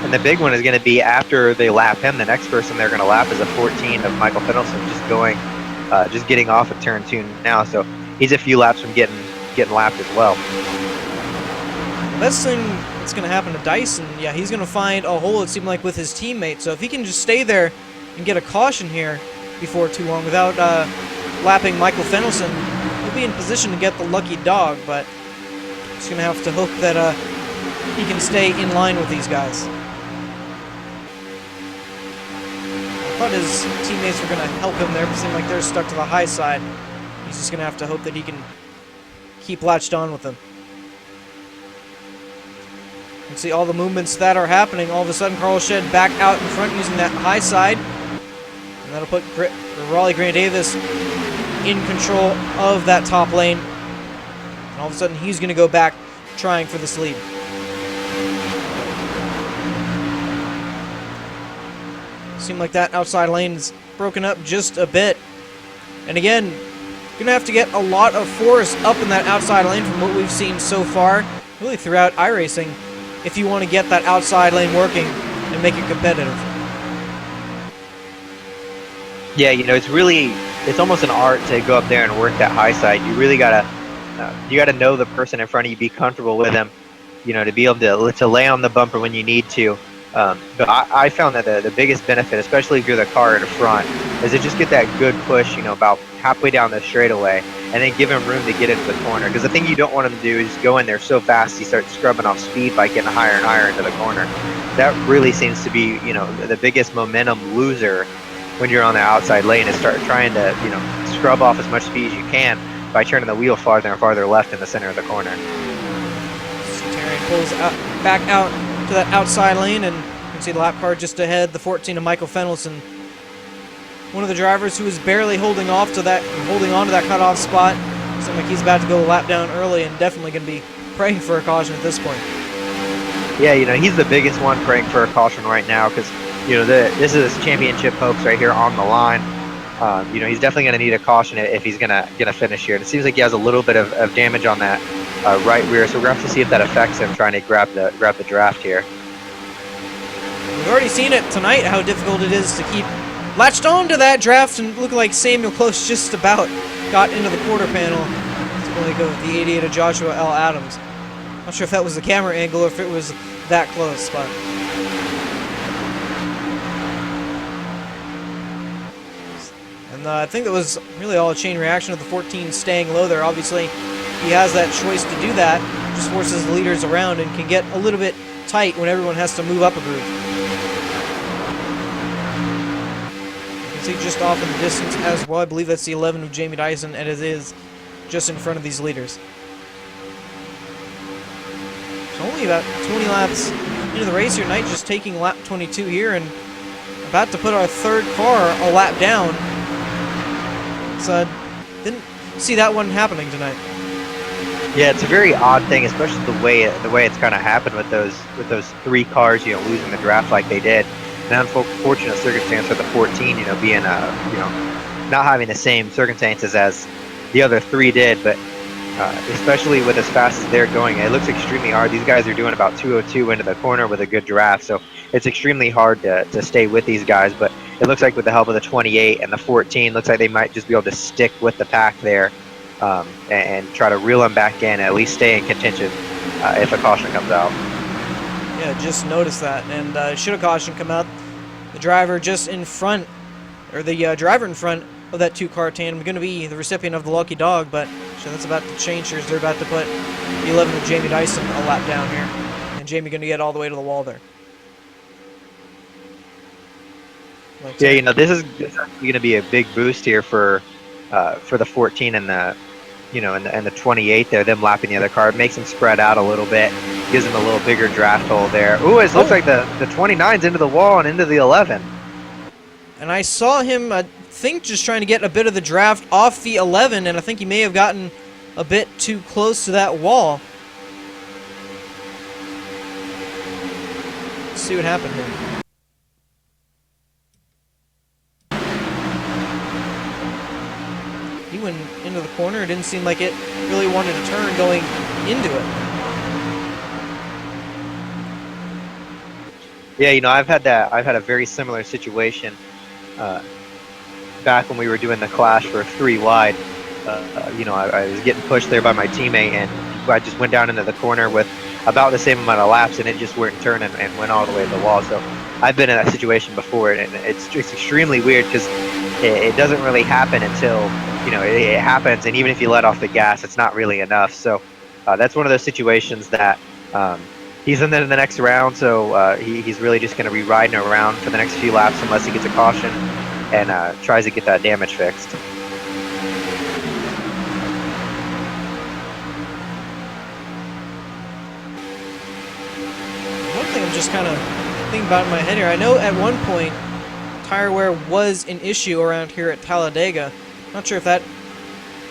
And the big one is going to be after they lap him. The next person they're going to lap is a 14 of Michael Fennelson, just getting off of turn 2 now. So he's a few laps from getting lapped as well. The best thing that's going to happen to Dyson, yeah, he's going to find a hole, it seemed like, with his teammate. So if he can just stay there and get a caution here before too long without lapping Michael Fennelson, he'll be in position to get the lucky dog, but he's going to have to hope that he can stay in line with these guys. I thought his teammates were going to help him there, but it seemed like they're stuck to the high side. He's just going to have to hope that he can keep latched on with them. You can see all the movements that are happening. All of a sudden, Carl Shed back out in front using that high side. And that'll put Raleigh Grant Davis in control of that top lane. And all of a sudden, he's going to go back trying for this lead. Seemed like that outside lane is broken up just a bit. And again, you're going to have to get a lot of force up in that outside lane from what we've seen so far, really throughout iRacing, if you want to get that outside lane working and make it competitive. Yeah, it's almost an art to go up there and work that high side. You gotta know the person in front of you, be comfortable with them, to be able to lay on the bumper when you need to. But I found that the biggest benefit, especially if you're the car in front, is to just get that good push, about halfway down the straightaway, and then give him room to get into the corner. Because the thing you don't want him to do is go in there so fast he starts scrubbing off speed by getting higher and higher into the corner. That really seems to be, the biggest momentum loser when you're on the outside lane, is start trying to, scrub off as much speed as you can by turning the wheel farther and farther left in the center of the corner. Terry pulls back out to that outside lane, and you can see the lap car just ahead, the 14 of Michael Fenelson. One of the drivers who is barely holding on to that cutoff spot. Seems like he's about to go a lap down early and definitely going to be praying for a caution at this point. Yeah, he's the biggest one praying for a caution right now because, this is his championship hopes right here on the line. He's definitely going to need a caution if he's going to finish here. And it seems like he has a little bit of damage on that right rear, so we're going to have to see if that affects him trying to grab the draft here. We've already seen it tonight how difficult it is to keep latched on to that draft, and look like Samuel Close just about got into the quarter panel. It's going to go with the 88 of Joshua L. Adams. Not sure if that was the camera angle or if it was that close, but I think that was really all a chain reaction of the 14 staying low there. Obviously, he has that choice to do that. Just forces the leaders around and can get a little bit tight when everyone has to move up a groove. You can see just off in the distance as well. I believe that's the 11 of Jamie Dyson, and it is just in front of these leaders. It's only about 20 laps into the race here. Knight just taking lap 22 here and about to put our third car a lap down. So didn't see that one happening tonight. Yeah, it's a very odd thing, especially the way it's kind of happened with those three cars, losing the draft like they did. An unfortunate circumstance for the 14, being not having the same circumstances as the other three did, but especially with as fast as they're going, it looks extremely hard. These guys are doing about 202 into the corner with a good draft, so it's extremely hard to stay with these guys, but it looks like with the help of the 28 and the 14, looks like they might just be able to stick with the pack there and try to reel them back in, at least stay in contention if a caution comes out. Yeah, just noticed that, and should a caution come out, the driver just in front, or the driver in front of that two-car tandem going to be the recipient of the lucky dog, but so that's about to change here as they're about to put the 11 of Jamie Dyson a lap down here, and Jamie going to get all the way to the wall there. Yeah, this is going to be a big boost here for the 14 and the and the 28 there, them lapping the other car. It makes them spread out a little bit, gives them a little bigger draft hole there. Ooh, it looks like the 29's into the wall and into the 11. And I saw him, I think, just trying to get a bit of the draft off the 11, and I think he may have gotten a bit too close to that wall. Let's see what happened here. He went into the corner. It didn't seem like it really wanted to turn going into it. Yeah, I've had a very similar situation back when we were doing the clash for 3 wide. I was getting pushed there by my teammate, and I just went down into the corner with about the same amount of laps, and it just wouldn't turn and went all the way to the wall. So I've been in that situation before, and it's extremely weird because it doesn't really happen until it happens, and even if you let off the gas, it's not really enough. So that's one of those situations that he's in the next round, so he's really just going to be riding around for the next few laps unless he gets a caution and tries to get that damage fixed. One thing I'm just kind of thinking about in my head here, I know at one point tire wear was an issue around here at Talladega. Not sure if that,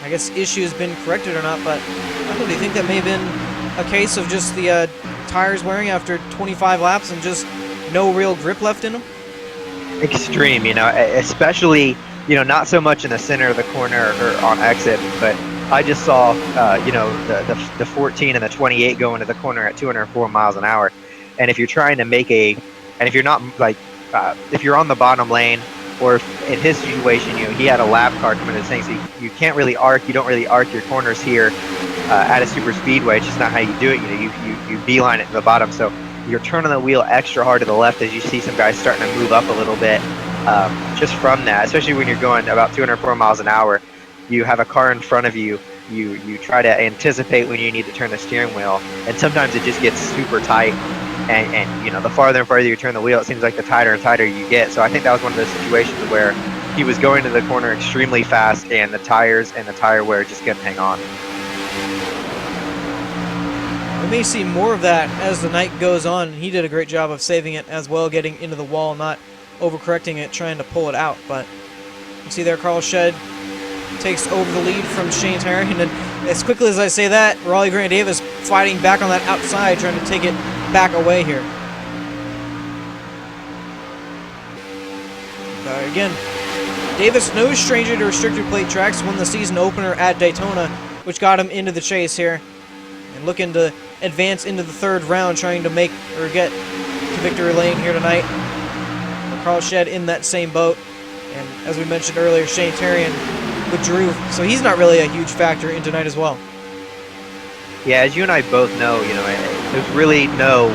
issue has been corrected or not, but I don't know, do you think that may have been a case of just the tires wearing after 25 laps and just no real grip left in them? Extreme, especially, not so much in the center of the corner or on exit, but I just saw, the 14 and the 28 go into the corner at 204 miles an hour. And if you're trying to if you're not if you're on the bottom lane or in his situation, he had a lap car coming to the thing, so you can't really arc. You don't really arc your corners here at a super speedway. It's just not how you do it. You beeline it to the bottom, so you're turning the wheel extra hard to the left as you see some guys starting to move up a little bit. Just from that, especially when you're going about 204 miles an hour, you have a car in front of you. You try to anticipate when you need to turn the steering wheel, and sometimes it just gets super tight. And the farther and farther you turn the wheel, it seems like the tighter and tighter you get. So I think that was one of those situations where he was going to the corner extremely fast, and the tires and the tire wear just couldn't hang on. We may see more of that as the night goes on. He did a great job of saving it as well, getting into the wall, not overcorrecting it, trying to pull it out. But you can see there, Carl Shedd takes over the lead from Shane Tarrion, and as quickly as I say that, Raleigh Grant Davis fighting back on that outside, trying to take it back away here. Again, Davis, no stranger to restricted plate tracks, won the season opener at Daytona, which got him into the chase here, and looking to advance into the third round, trying to make or get to victory lane here tonight. Carl Shedd in that same boat, and as we mentioned earlier, Shane Tarrion withdrew, so he's not really a huge factor in tonight as well. Yeah, as you and I both know, there's really no,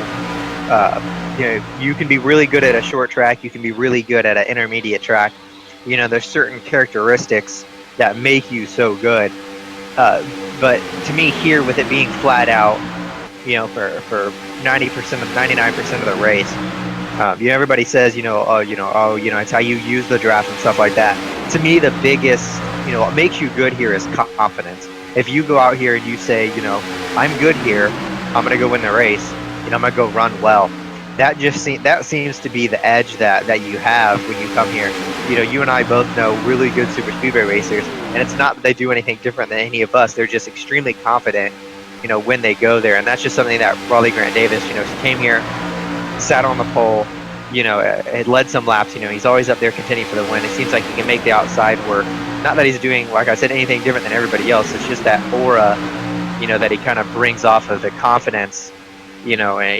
you can be really good at a short track, you can be really good at an intermediate track. There's certain characteristics that make you so good. But to me here, with it being flat out, for 90% of 99% of the race, everybody says, it's how you use the draft and stuff like that. To me, the biggest, what makes you good here is confidence. If you go out here and you say, I'm good here, I'm gonna go win the race, I'm gonna go run well. That seems to be the edge that you have when you come here. You and I both know really good super speedway racers, and it's not that they do anything different than any of us. They're just extremely confident, when they go there, and that's just something that Raleigh Grant Davis, came here, sat on the pole, had led some laps. He's always up there contending for the win. It seems like he can make the outside work. Not that he's doing, like I said, anything different than everybody else. It's just that aura, that he kind of brings off of the confidence. And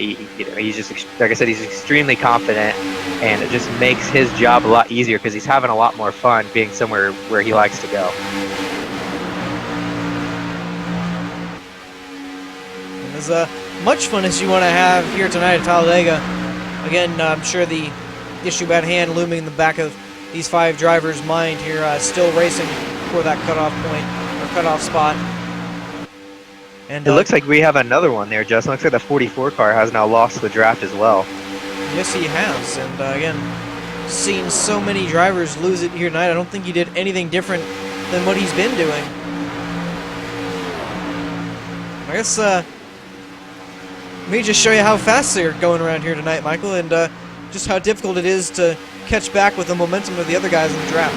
he's just, like I said, he's extremely confident, and it just makes his job a lot easier because he's having a lot more fun being somewhere where he likes to go. And as much fun as you want to have here tonight at Talladega, again, I'm sure the issue at hand looming in the back of these 5 drivers' mind here, still racing for that cutoff point or cutoff spot. And it looks like we have another one there, Justin. Looks like the 44 car has now lost the draft as well. Yes, he has. And again, seen so many drivers lose it here tonight. I don't think he did anything different than what he's been doing. I guess let me just show you how fast they're going around here tonight, Michael, and just how difficult it is to catch back with the momentum of the other guys in the draft.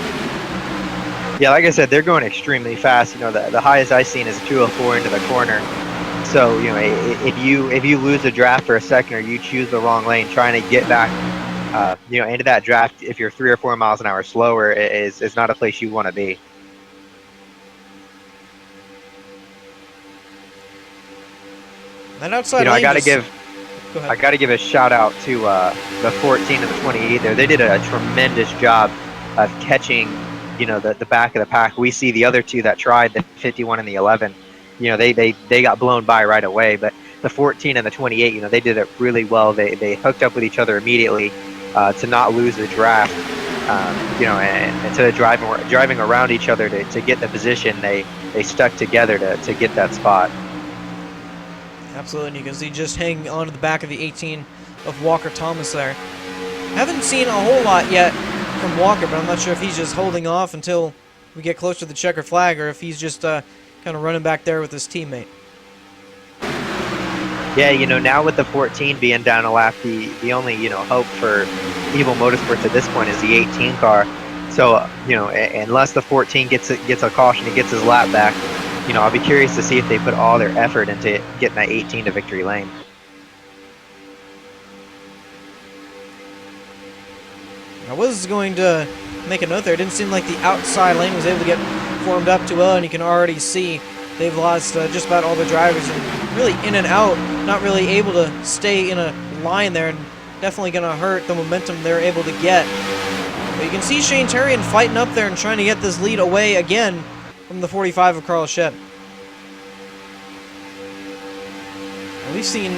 Yeah, like I said, they're going extremely fast. The highest I've seen is 204 into the corner. So, if you lose the draft for a second or you choose the wrong lane, trying to get back, into that draft, if you're 3 or 4 miles an hour slower, is not a place you want to be. That outside lane, I got to give a shout out to the 14 and the 28 there. They did a tremendous job of catching, the back of the pack. We see the other two that tried, the 51 and the 11. They got blown by right away. But the 14 and the 28, they did it really well. They hooked up with each other immediately to not lose the draft. And instead of driving around each other to get the position, they stuck together to get that spot. Absolutely, and you can see just hanging onto the back of the 18 of Walker Thomas there. Haven't seen a whole lot yet from Walker, but I'm not sure if he's just holding off until we get closer to the checker flag, or if he's just kind of running back there with his teammate. Yeah, now with the 14 being down a lap, the only, hope for Evil Motorsports at this point is the 18 car. So, unless the 14 gets a caution and gets his lap back, I'll be curious to see if they put all their effort into getting that 18 to victory lane. I was going to make a note there. It didn't seem like the outside lane was able to get formed up too well, and you can already see they've lost just about all the drivers, and really in and out, not really able to stay in a line there, and definitely going to hurt the momentum they're able to get But you can see Shane Terrian fighting up there and trying to get this lead away again from the 45 of Carl Shedd. We've seen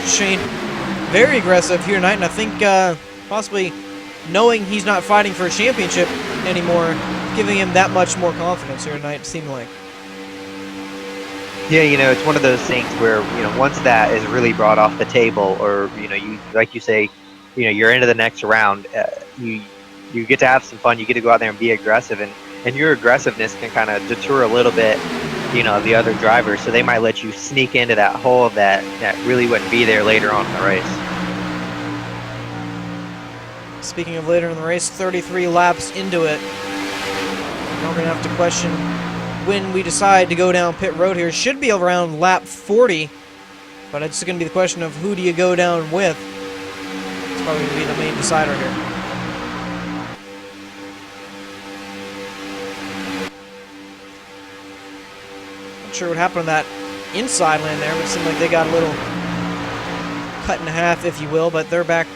Shane very aggressive here tonight, and I think possibly knowing he's not fighting for a championship anymore, giving him that much more confidence here tonight, it seemed like. Yeah, it's one of those things where, once that is really brought off the table, or, you like you say, you're into the next round, you get to have some fun, you get to go out there and be aggressive, and your aggressiveness can kind of deter a little bit, the other drivers, so they might let you sneak into that hole that really wouldn't be there later on in the race. Speaking of later in the race, 33 laps into it, now we're going to have to question when we decide to go down pit road here. Should be around lap 40, but it's going to be the question of who do you go down with. It's probably going to be the main decider here. Not sure what happened to that inside lane there, but it seemed like they got a little cut in half, if you will, but they're back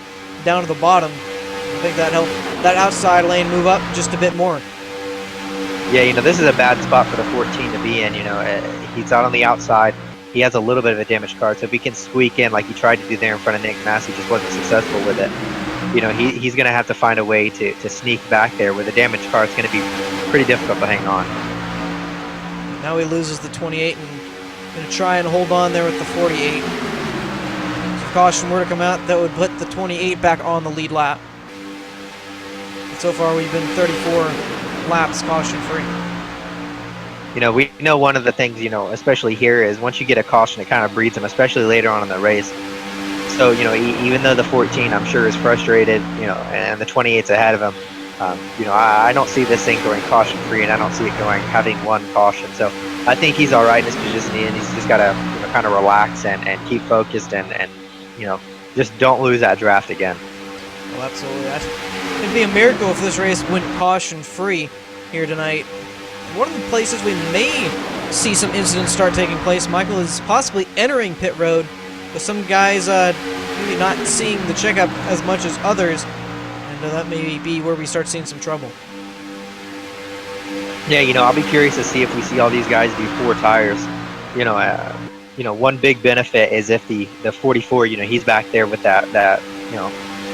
down to the bottom. I think that helped that outside lane move up just a bit more. Yeah, this is a bad spot for the 14 to be in. He's out on the outside. He has a little bit of a damaged car, so if he can squeak in like he tried to do there in front of Nick Massey, just wasn't successful with it. He's going to have to find a way to sneak back there. With a damaged car, it's going to be pretty difficult to hang on. Now he loses the 28 and going to try and hold on there with the 48. So if caution were to come out, that would put the 28 back on the lead lap. But so far, we've been 34 laps caution free. We know one of the things, especially here, is once you get a caution, it kind of breeds them, especially later on in the race. So, even though the 14, I'm sure, is frustrated, and the 28's ahead of him, I don't see this thing going caution free, and I don't see it having one caution. So I think he's all right in his position, and he's just got to kind of relax and keep focused and just don't lose that draft again. Well, absolutely. It'd be a miracle if this race went caution-free here tonight. One of the places we may see some incidents start taking place, Michael, is possibly entering pit road, with some guys maybe not seeing the checkup as much as others, and that may be where we start seeing some trouble. Yeah, I'll be curious to see if we see all these guys do 4 tires. One big benefit is if the 44, he's back there with that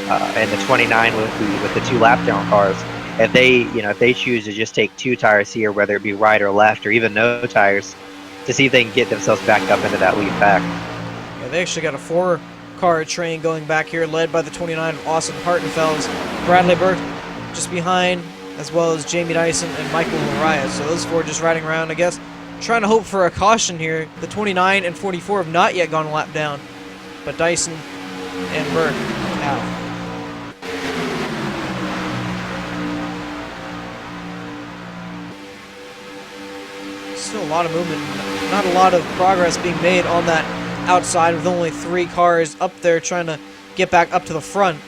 and the 29 with the 2 lap down cars. If they choose to just take 2 tires here, whether it be right or left, or even no tires, to see if they can get themselves back up into that lead pack. Yeah, they actually got a 4-car train going back here, led by the 29 of Austin Hartenfels, Bradley Burke just behind, as well as Jamie Dyson and Michael Mariah. So those 4 just riding around, I guess, trying to hope for a caution here. The 29 and 44 have not yet gone a lap down, but Dyson and Burke have. Still a lot of movement, not a lot of progress being made on that outside with only 3 cars up there trying to get back up to the front.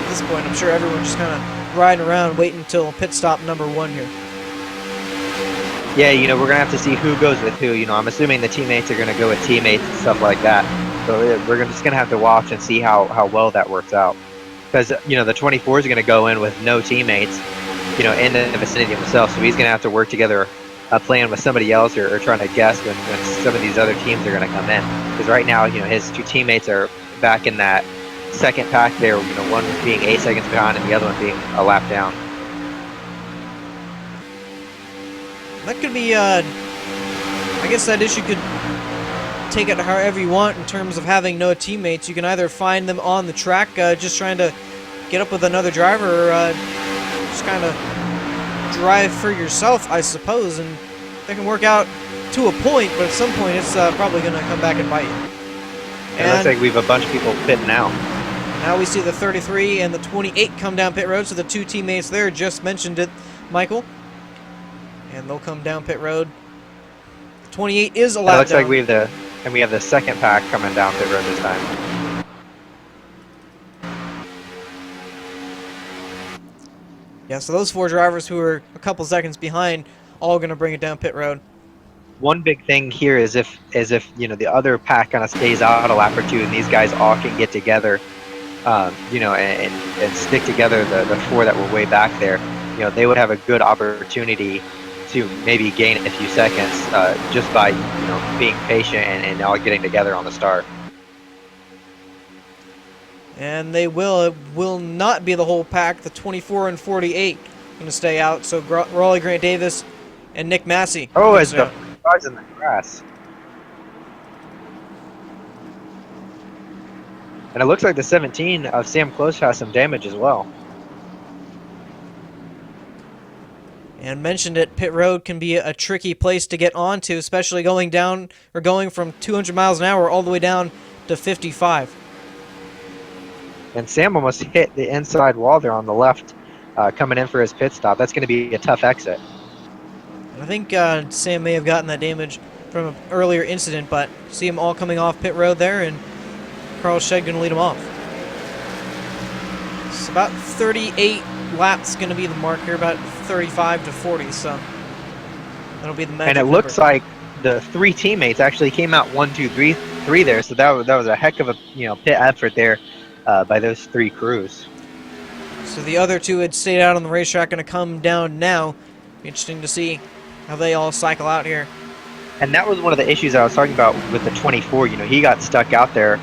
At this point, I'm sure everyone's just kind of riding around waiting until pit stop number 1 here. Yeah, we're going to have to see who goes with who. I'm assuming the teammates are going to go with teammates and stuff like that. So we're just going to have to watch and see how well that works out. Because, the 24 is going to go in with no teammates, in the vicinity of himself. So he's going to have to work together a plan with somebody else or trying to guess when some of these other teams are going to come in. Because right now, his 2 teammates are back in that second pack there, one being 8 seconds behind and the other one being a lap down. That could be, I guess that issue could take it however you want in terms of having no teammates. You can either find them on the track just trying to get up with another driver, or just kind of drive for yourself, I suppose, and that can work out to a point, but at some point it's probably going to come back and bite you. And it looks like we have a bunch of people pitting out. Now we see the 33 and the 28 come down pit road, so the 2 teammates there just mentioned it, Michael. And they'll come down pit road. The 28 is a lap down. It looks like we have the second pack coming down pit road this time. Yeah, so those 4 drivers who are a couple seconds behind, all going to bring it down pit road. One big thing here is if the other pack kind of stays out a lap or 2 and these guys all can get together, and stick together the four that were way back there, they would have a good opportunity to maybe gain a few seconds just by being patient and all getting together on the start. And they will. It will not be the whole pack. The 24 and 48 going to stay out. So Raleigh Grant Davis and Nick Massey. Oh, it's the cars in the grass. And it looks like the 17 of Sam Close has some damage as well. And mentioned it, pit road can be a tricky place to get onto, especially going down or going from 200 miles an hour all the way down to 55. And Sam almost hit the inside wall there on the left, coming in for his pit stop. That's going to be a tough exit. I think Sam may have gotten that damage from an earlier incident, but see him all coming off pit road there, and Carl Shed going to lead him off. It's about 38 laps going to be the mark here, about 35 to 40, so that'll be the magic And it number. looks like the three teammates actually came out 1, 2, 3 there, so that was a heck of a pit effort there by those three crews. So the other two had stayed out on the racetrack, going to come down now. Be interesting to see how they all cycle out here. And that was one of the issues I was talking about with the 24. He got stuck out there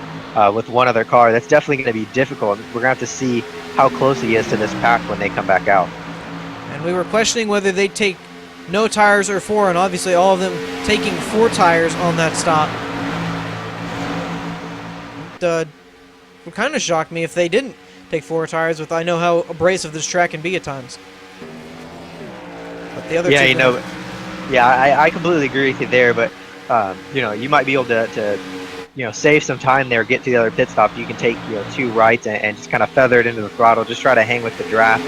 with one other car. That's definitely going to be difficult. We're going to have to see how close he is to this pack when they come back out. And we were questioning whether they'd take no tires or 4, and obviously all of them taking 4 tires on that stop. It would kind of shock me if they didn't take 4 tires, with I know how abrasive this track can be at times. But the other two I completely agree with you there, but you might be able to save some time there, get to the other pit stop. You can take 2 rights and just kind of feather it into the throttle, just try to hang with the draft.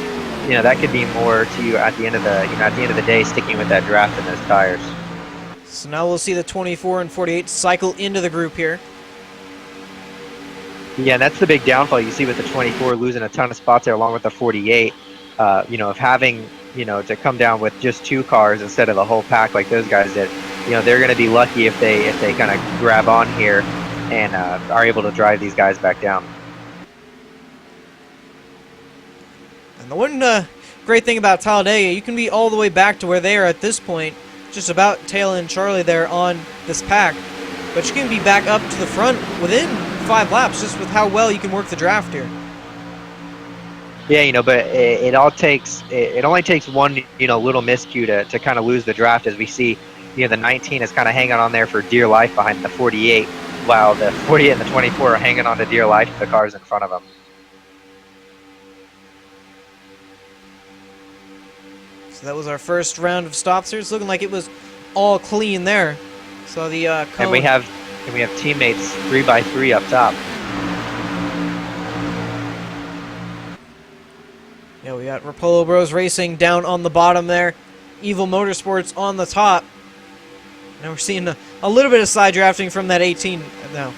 That could be more to you at the end of the day, sticking with that draft and those tires. So now we'll see the 24 and 48 cycle into the group here. Yeah, and that's the big downfall you see with the 24 losing a ton of spots there, along with the 48. Of having to come down with just 2 cars instead of the whole pack like those guys did. They're going to be lucky if they kind of grab on here and are able to drive these guys back down. And the one great thing about Talladega, you can be all the way back to where they are at this point, just about tail end Charlie there on this pack, but you can be back up to the front within 5 laps just with how well you can work the draft here. Yeah, but it only takes one little miscue to kind of lose the draft, as we see the 19 is kind of hanging on there for dear life behind the 48, while the 48 and the 24 are hanging on to dear life the cars in front of them. So that was our first round of stops here. It's looking like it was all clean there. So the cone. And we have teammates 3x3 up top. Yeah, we got Rapolo Bros Racing down on the bottom there. Evil Motorsports on the top. Now we're seeing a little bit of side drafting from that 18 now.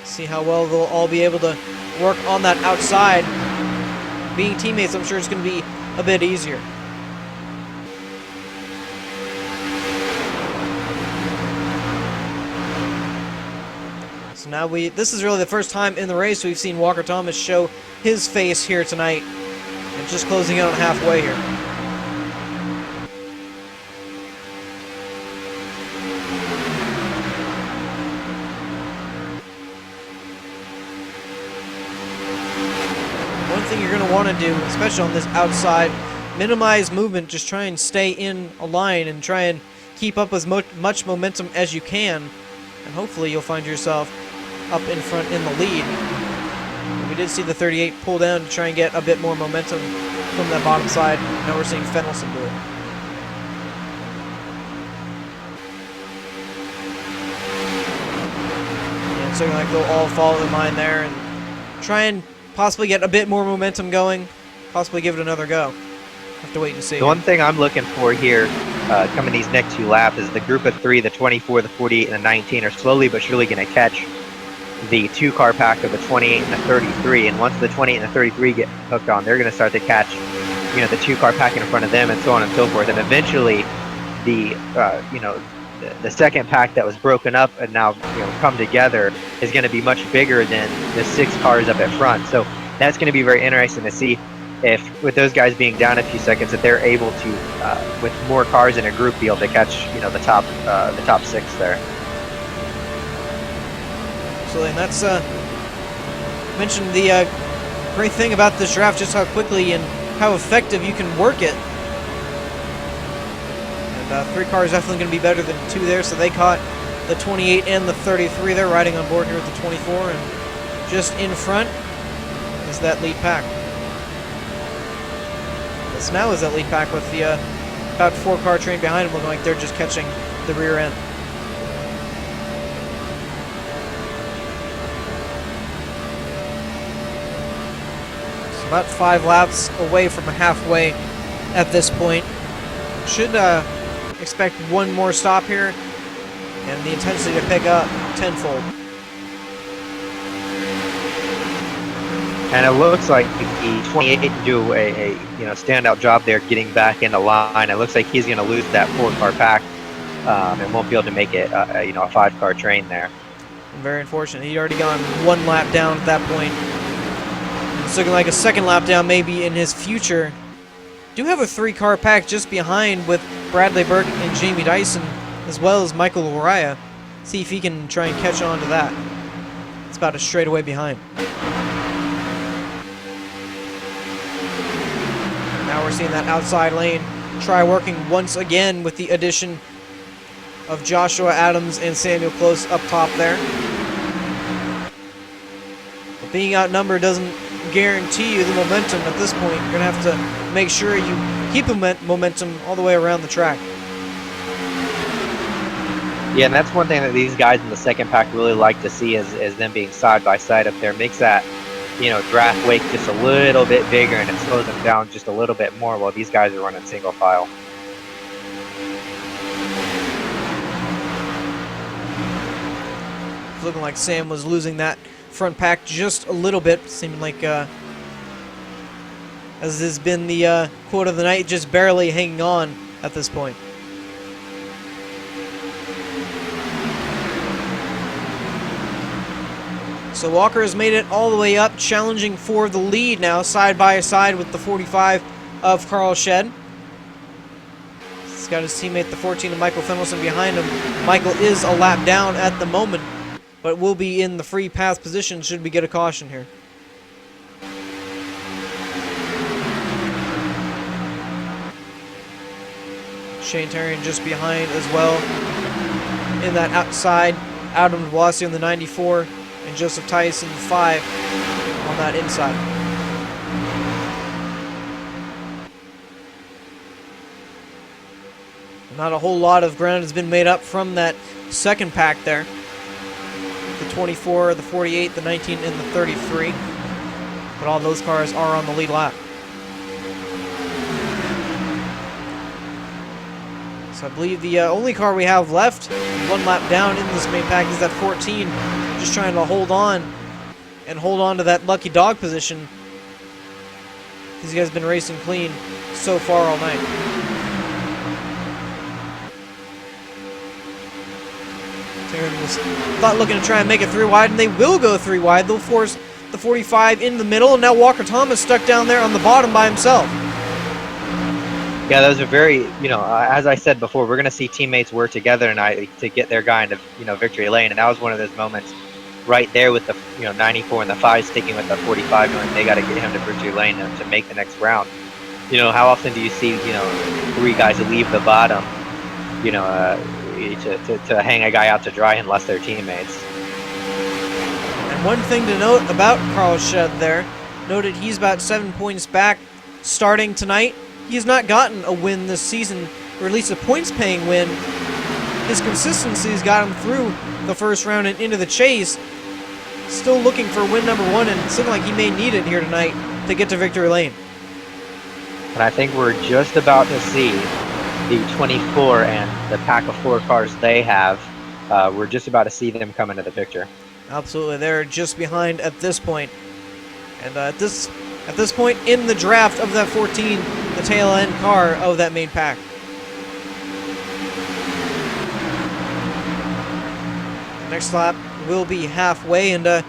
See how well they'll all be able to work on that outside. Being teammates, I'm sure it's going to be a bit easier. So now this is really the first time in the race we've seen Walker Thomas show his face here tonight. And just closing out halfway here. One thing you're going to want to do, especially on this outside, minimize movement, just try and stay in a line and try and keep up as much momentum as you can. And hopefully you'll find yourself up in front in the lead. We did see the 38 pull down to try and get a bit more momentum from that bottom side. Now we're seeing Fennelson do it. And so like they'll all follow in line there and try and possibly get a bit more momentum going. Possibly give it another go. Have to wait and see. The one thing I'm looking for here coming these next 2 laps is the group of 3, the 24, the 48, and the 19 are slowly but surely going to catch the 2-car pack of the 28 and the 33, and once the 28 and the 33 get hooked on, they're going to start to catch, the 2-car pack in front of them, and so on and so forth. And eventually, the the second pack that was broken up and now come together is going to be much bigger than the 6 cars up at front. So that's going to be very interesting to see if, with those guys being down a few seconds, that they're able to, with more cars in a group, be able to catch the top 6 there. So, and that's mentioned the great thing about this draft, just how quickly and how effective you can work it. And 3 cars definitely going to be better than 2 there, so they caught the 28 and the 33. They're riding on board here with the 24, and just in front is that lead pack. This now is that lead pack with the about 4-car train behind them, looking like they're just catching the rear end. So about 5 laps away from halfway at this point. Should expect one more stop here, and the intensity to pick up tenfold. And it looks like the 28 can do a standout job there getting back into line. It looks like he's going to lose that 4-car pack and won't be able to make it a 5-car train there. Very unfortunate. He'd already gone 1 lap down at that point. It's looking like a 2nd lap down maybe in his future. Do have a 3-car pack just behind with Bradley Burke and Jamie Dyson, as well as Michael Lariah. See if he can try and catch on to that. It's about a straightaway behind. Now we're seeing that outside lane try working once again with the addition of Joshua Adams and Samuel Close up top there. But being outnumbered doesn't guarantee you the momentum at this point. You're going to have to make sure you keep momentum all the way around the track. Yeah, and that's one thing that these guys in the second pack really like to see is them being side by side up there. Makes that draft wake just a little bit bigger, and it slows them down just a little bit more while these guys are running single file. It's looking like Sam was losing that front pack just a little bit, seeming like, as has been the quote of the night, just barely hanging on at this point. So Walker has made it all the way up, challenging for the lead now, side by side with the 45 of Carl Shedd. He's got his teammate, the 14 of Michael Fendelson, behind him. Michael is a lap down at the moment, but will be in the free path position should we get a caution here. Shane Tarian just behind as well. In that outside, Adam Dwasi on the 94. And Joseph Tyson, 5 on that inside. Not a whole lot of ground has been made up from that second pack there. The 24, the 48, the 19, and the 33. But all those cars are on the lead lap. So I believe the only car we have left, 1 lap down in this main pack, is that 14. Just trying to hold on to that lucky dog position. These guys have been racing clean so far all night. Taryn was thought looking to try and make it 3 wide, and they will go 3 wide. They'll force the 45 in the middle, and now Walker Thomas stuck down there on the bottom by himself. Yeah, those are very, as I said before, we're going to see teammates work together tonight to get their guy into, victory lane. And that was one of those moments right there with the, 94 and the 5 sticking with the 45, knowing they got to get him to victory lane to make the next round. How often do you see, 3 guys leave the bottom, to hang a guy out to dry unless they're teammates? And one thing to note about Carl Shedd there, noted he's about 7 points back starting tonight. He has not gotten a win this season, or at least a points-paying win. His consistency has got him through the first round and into the chase. Still looking for win number 1, and it's looking like he may need it here tonight to get to victory lane. And I think we're just about to see the 24 and the pack of 4 cars they have. We're just about to see them come into the picture. Absolutely, they're just behind at this point. And at this point in the draft of that 14, the tail end car of that main pack. Next lap will be halfway, and I'm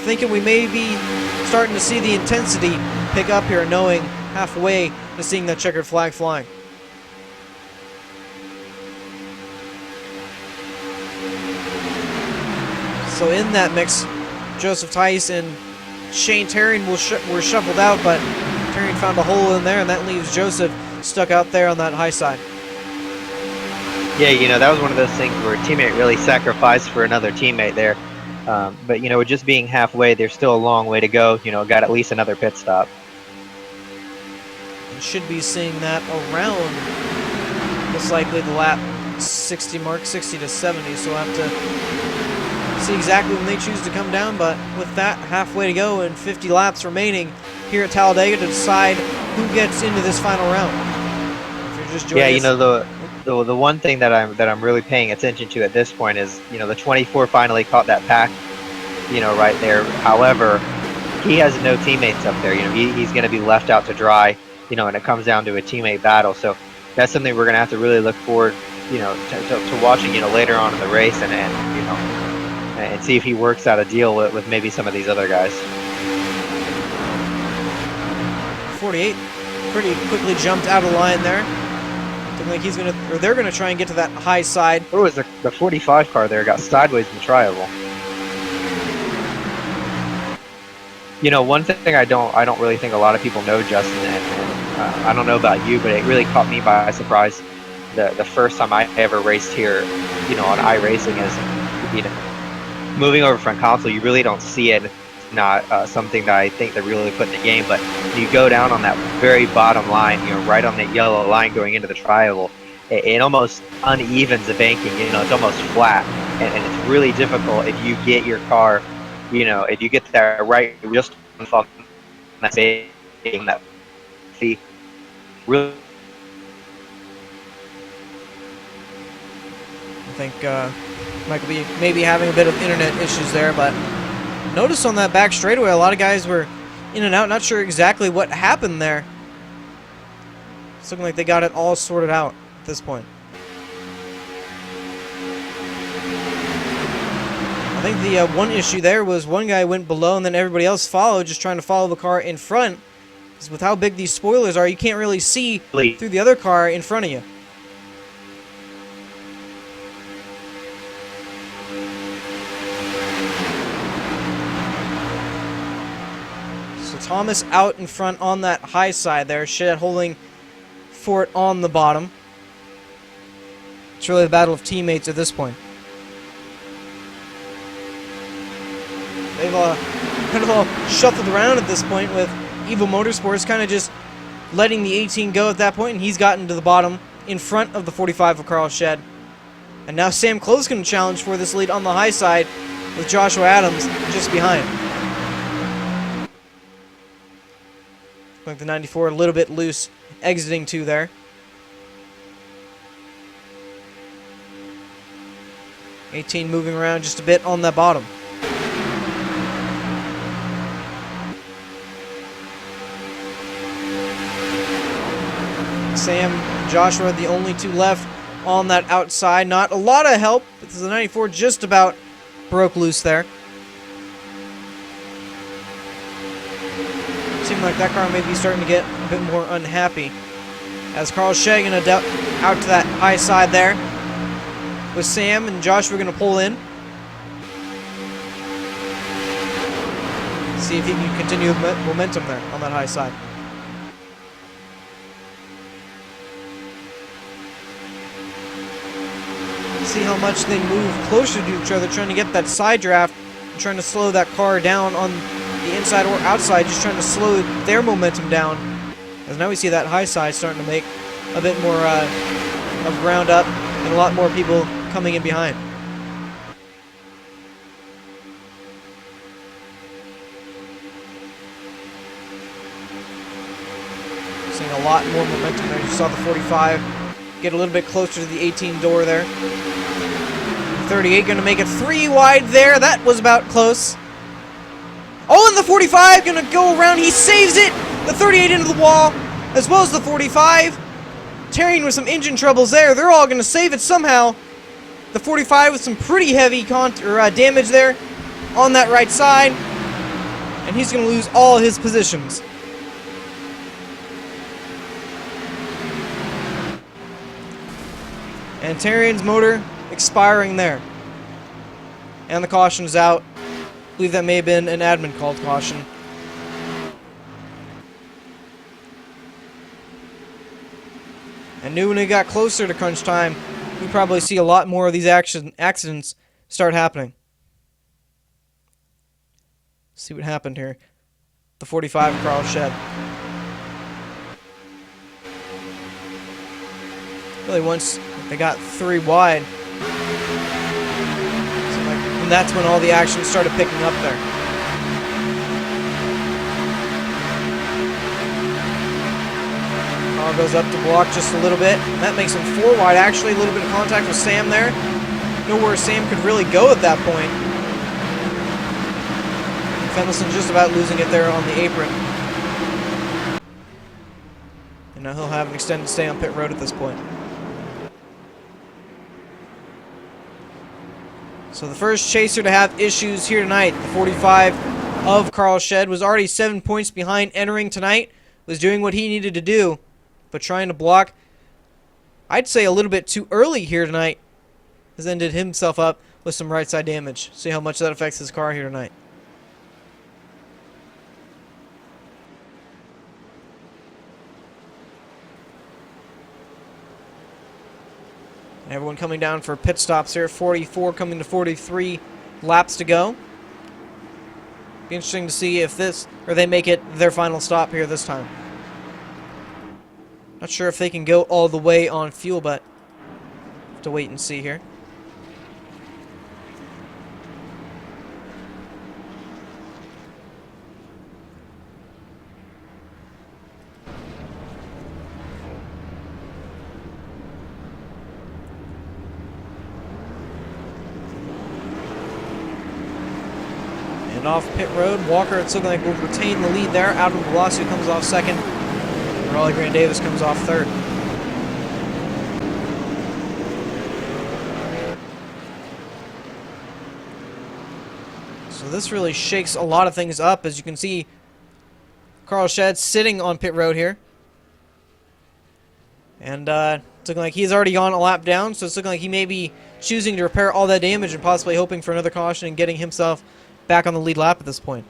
thinking we may be starting to see the intensity pick up here, knowing halfway to seeing that checkered flag flying. So in that mix, Joseph Tice and Shane Terrian were shuffled out, but Terrian found a hole in there, and that leaves Joseph stuck out there on that high side. Yeah, you know, that was one of those things where a teammate really sacrificed for another teammate there. But, you know, with just being halfway, there's still a long way to go. You know, got at least another pit stop. And should be seeing that around, most likely, the lap 60 mark, 60 to 70. So we'll have to see exactly when they choose to come down. But with that halfway to go and 50 laps remaining here at Talladega to decide who gets into this final round. If you're just joining Yeah, you us, know, the one thing that I'm really paying attention to at this point is, you know, the 24 finally caught that pack, you know, right there. However, he has no teammates up there. You know, he's going to be left out to dry, you know, and it comes down to a teammate battle. So that's something we're going to have to really look forward, you know, to watching, you know, later on in the race, and you know, and see if he works out a deal with maybe some of these other guys. 48 pretty quickly jumped out of line there. Looking like he's gonna, or they're gonna try and get to that high side. What was the 45 car there? Got sideways in the tri-oval. You know, one thing I don't really think a lot of people know, Justin, and I don't know about you, but it really caught me by surprise. The first time I ever raced here, you know, on iRacing, is, you know, moving over from console, you really don't see it. Not something that I think they really put in the game, but you go down on that very bottom line, you know, right on that yellow line going into the tri-oval, it almost unevens the banking. You know, it's almost flat, and it's really difficult if you get your car, you know, if you get that right, just on that banking, that fee, really. I think Michael B maybe having a bit of internet issues there, but notice on that back straightaway, a lot of guys were in and out, not sure exactly what happened there. It's looking like they got it all sorted out at this point. I think the one issue there was one guy went below and then everybody else followed, just trying to follow the car in front. Because with how big these spoilers are, you can't really see through the other car in front of you. Thomas out in front on that high side there. Shed holding fort on the bottom. It's really a battle of teammates at this point. They've kind of all shuffled around at this point, with Evo Motorsports kind of just letting the 18 go at that point, and he's gotten to the bottom in front of the 45 of Carl Shed. And now Sam Close going to challenge for this lead on the high side, with Joshua Adams just behind. Like the 94 a little bit loose, exiting 2 there. '18 moving around just a bit on that bottom. Sam and Joshua, the only 2 left on that outside. Not a lot of help, because the 94 just about broke loose there. Seemed like that car may be starting to get a bit more unhappy. As Carl Shea going to out to that high side there, with Sam and Joshua going to pull in. See if he can continue the momentum there on that high side. See how much they move closer to each other, trying to get that side draft, and trying to slow that car down on the inside or outside, just trying to slow their momentum down. As now we see that high side starting to make a bit more of ground up, and a lot more people coming in behind. Seeing a lot more momentum there. You saw the 45 get a little bit closer to the 18 door there. 38 going to make it 3 wide there. That was about close. Oh, and the 45 going to go around. He saves it. The 38 into the wall, as well as the 45. Terrian with some engine troubles there. They're all going to save it somehow. the 45 with some pretty heavy damage there on that right side. And he's going to lose all his positions. And Tarian's motor expiring there. And the caution is out. I believe that may have been an admin called caution. I knew when it got closer to crunch time, we'd probably see a lot more of these accidents start happening. See what happened here. The 45 Carl Shed. Really, once they got 3 wide, and that's when all the action started picking up there. Carl goes up to block just a little bit. And that makes him 4 wide. Actually, a little bit of contact with Sam there. Know where Sam could really go at that point. Fendelson just about losing it there on the apron. And now he'll have an extended stay on pit road at this point. So the first chaser to have issues here tonight, the 45 of Carl Shed, was already 7 points behind entering tonight, was doing what he needed to do, but trying to block, I'd say a little bit too early here tonight, has ended himself up with some right side damage. See how much that affects his car here tonight. Everyone coming down for pit stops here. 44 coming to 43 laps to go. Be interesting to see if they make it their final stop here this time. Not sure if they can go all the way on fuel, but have to wait and see here. Off pit road, Walker, it's looking like will retain the lead there. Adam Velocity comes off second. Raleigh Grant Davis comes off third. So this really shakes a lot of things up. As you can see, Carl Shed sitting on pit road here. And it's looking like he's already gone a lap down, so it's looking like he may be choosing to repair all that damage and possibly hoping for another caution and getting himself back on the lead lap at this point.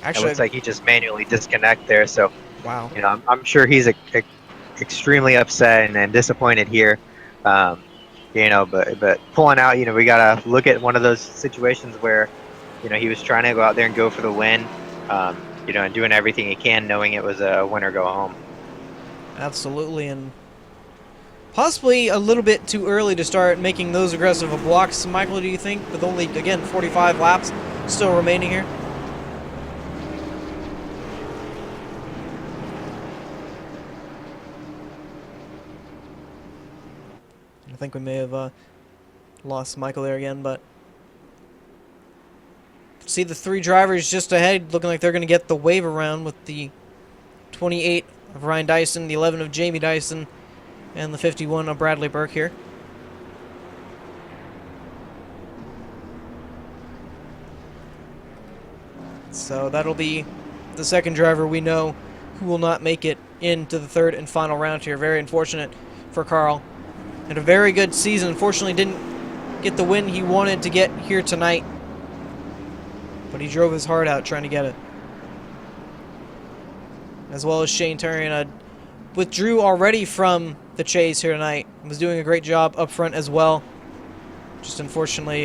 Actually, it looks like he just manually disconnected there. So, wow. You know, I'm sure he's extremely upset and disappointed here. You know, but pulling out, you know, we gotta look at one of those situations where, you know, he was trying to go out there and go for the win. You know, and doing everything he can, knowing it was a win or go home. Absolutely, and possibly a little bit too early to start making those aggressive blocks. Michael, do you think, with only, again, 45 laps still remaining here? I think we may have lost Michael there again, but see the 3 drivers just ahead looking like they're going to get the wave around with the 28 of Ryan Dyson, the 11 of Jamie Dyson, and the 51 of Bradley Burke here. So that'll be the second driver we know who will not make it into the third and final round here. Very unfortunate for Carl. Had a very good season. Unfortunately didn't get the win he wanted to get here tonight. But he drove his heart out trying to get it. As well as Shane Tarian withdrew already from the chase here tonight. Was doing a great job up front as well. Just unfortunately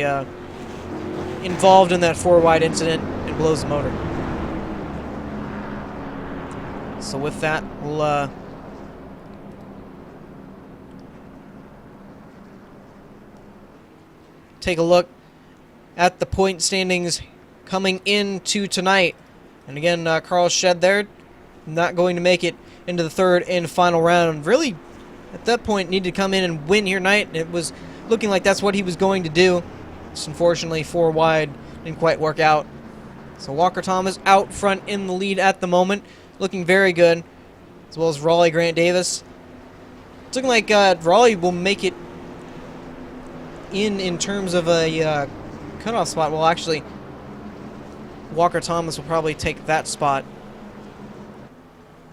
involved in that 4-wide incident and blows the motor. So with that, we'll take a look at the point standings coming into tonight. And again, Carl Shed there, not going to make it into the third and final round. Really, at that point, needed to come in and win here tonight. It was looking like that's what he was going to do. Just unfortunately, 4 wide didn't quite work out. So Walker Thomas out front in the lead at the moment, looking very good. as well as Raleigh Grant Davis. It's looking like Raleigh will make it in terms of a cutoff spot. Well, actually, Walker Thomas will probably take that spot.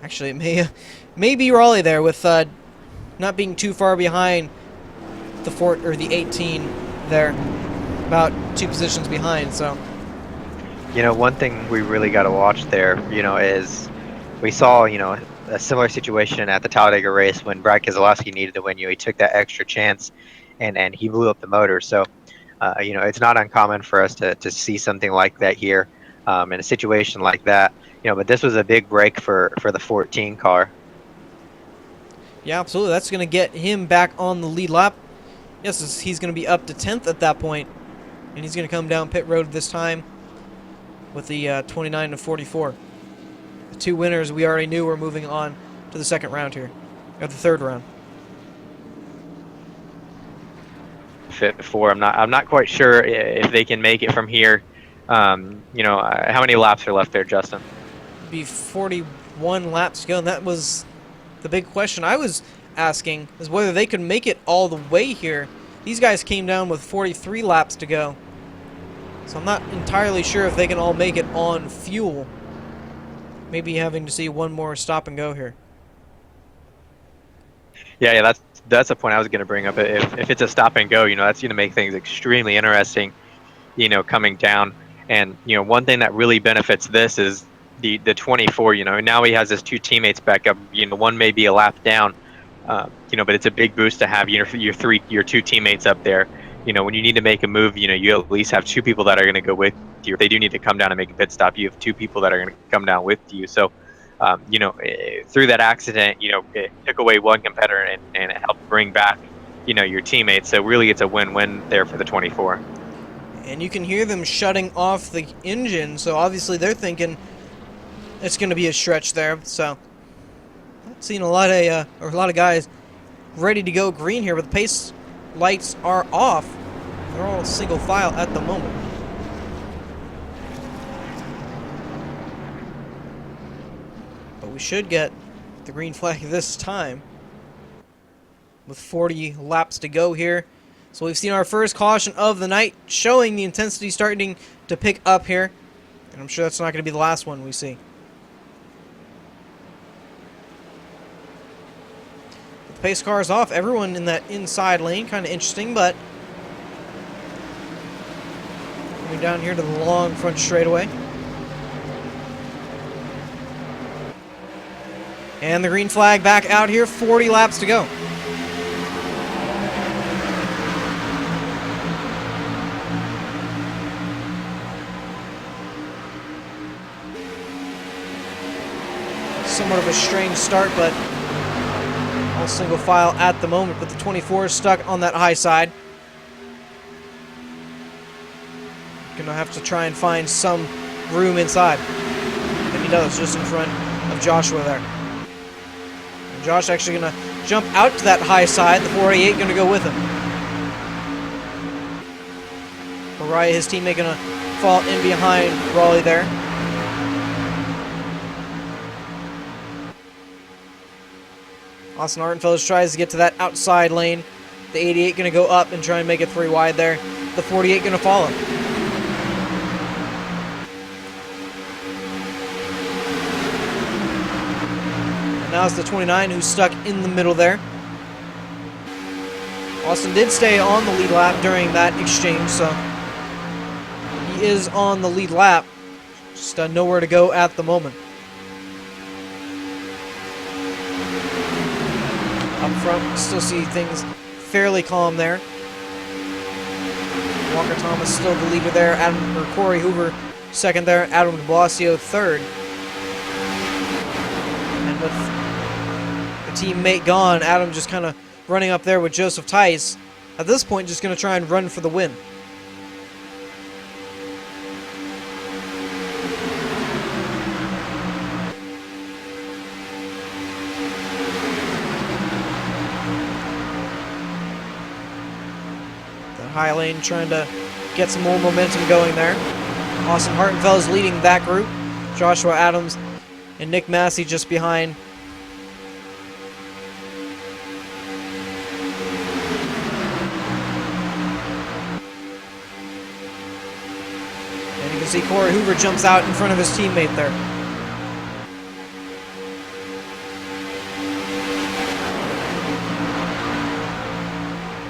Actually, it may be Raleigh there with not being too far behind the 18 there, about 2 positions behind. So, One thing we really got to watch there, is we saw, a similar situation at the Talladega race when Brad Keselowski needed to win. He took that extra chance, and he blew up the motor. So, it's not uncommon for us to see something like that here, in a situation like that. But this was a big break for the 14 car. yeah, absolutely. That's going to get him back on the lead lap. Yes, he's going to be up to 10th at that point, and he's going to come down pit road this time with the 29 to 44. The 2 winners we already knew were moving on to the second round here, or the third round. Fit 4. I'm not quite sure if they can make it from here. How many laps are left there, Justin? Be 41 laps to go, and that was the big question I was asking, is whether they could make it all the way here. These guys came down with 43 laps to go, so I'm not entirely sure if they can all make it on fuel. Maybe having to see one more stop and go here. Yeah, that's a point I was going to bring up. If it's a stop and go, that's going to make things extremely interesting, coming down. And one thing that really benefits this is the 24. Now he has his 2 teammates back up. One may be a lap down, but it's a big boost to have your 2 teammates up there. When you need to make a move, you at least have 2 people that are going to go with you. If they do need to come down and make a pit stop, you have 2 people that are going to come down with you. So, through that accident, it took away one competitor and it helped bring back, your teammates. So really, it's a win-win there for the 24. And you can hear them shutting off the engine, so obviously they're thinking it's going to be a stretch there. So, I've seen a lot of guys ready to go green here, but the pace lights are off. They're all single file at the moment. But we should get the green flag this time with 40 laps to go here. So we've seen our first caution of the night, showing the intensity starting to pick up here. And I'm sure that's not going to be the last one we see. The pace car is off. Everyone in that inside lane. Kind of interesting, but coming down here to the long front straightaway. And the green flag back out here. 40 laps to go. Somewhat of a strange start, but all single file at the moment, but the 24 is stuck on that high side. Gonna have to try and find some room inside. And he does, just in front of Joshua there. And Josh actually gonna jump out to that high side. The 48 gonna go with him. Mariah, his teammate, gonna fall in behind Raleigh there. Austin Hartenfeld tries to get to that outside lane. The 88 going to go up and try and make it 3 wide there. The 48 going to follow. And now it's the 29 who's stuck in the middle there. Austin did stay on the lead lap during that exchange, so he is on the lead lap. Just nowhere to go at the moment. Up front, still see things fairly calm there. Walker Thomas still the leader there. Corey Hoover second there. Adam de Blasio third. And with the teammate gone, Adam just kind of running up there with Joseph Tice. At this point, just going to try and run for the win. High lane trying to get some more momentum going there. Austin Hartenfeld is leading that group. Joshua Adams and Nick Massey just behind see Corey Hoover jumps out in front of his teammate there.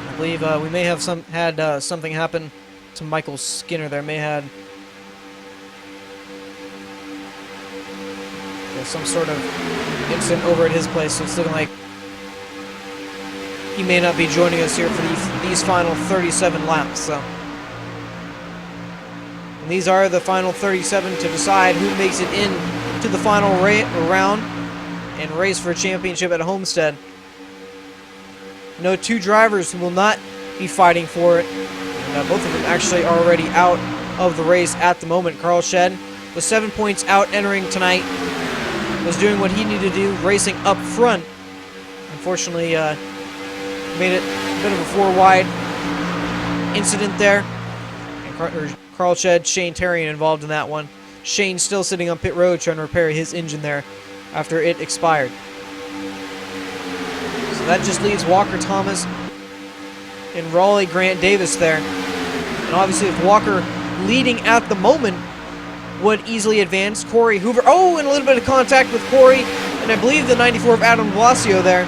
I believe we may have had something happen to Michael Skinner there. May had some sort of incident over at his place, so it's looking like he may not be joining us here for these final 37 laps. So, and these are the final 37 to decide who makes it in to the final round and race for a championship at Homestead. No two drivers who will not be fighting for it. And, both of them actually are already out of the race at the moment. Carl Shedd, with 7 points out entering tonight, was doing what he needed to do, racing up front. Unfortunately, made it a bit of a four-wide incident there. And Carl Shedd, Shane Terrian involved in that one. Shane still sitting on pit road trying to repair his engine there after it expired. So that just leaves Walker Thomas and Raleigh Grant Davis there. And obviously if Walker leading at the moment would easily advance. Corey Hoover, oh, and a little bit of contact with Corey, and I believe the 94 of Adam Blasio there.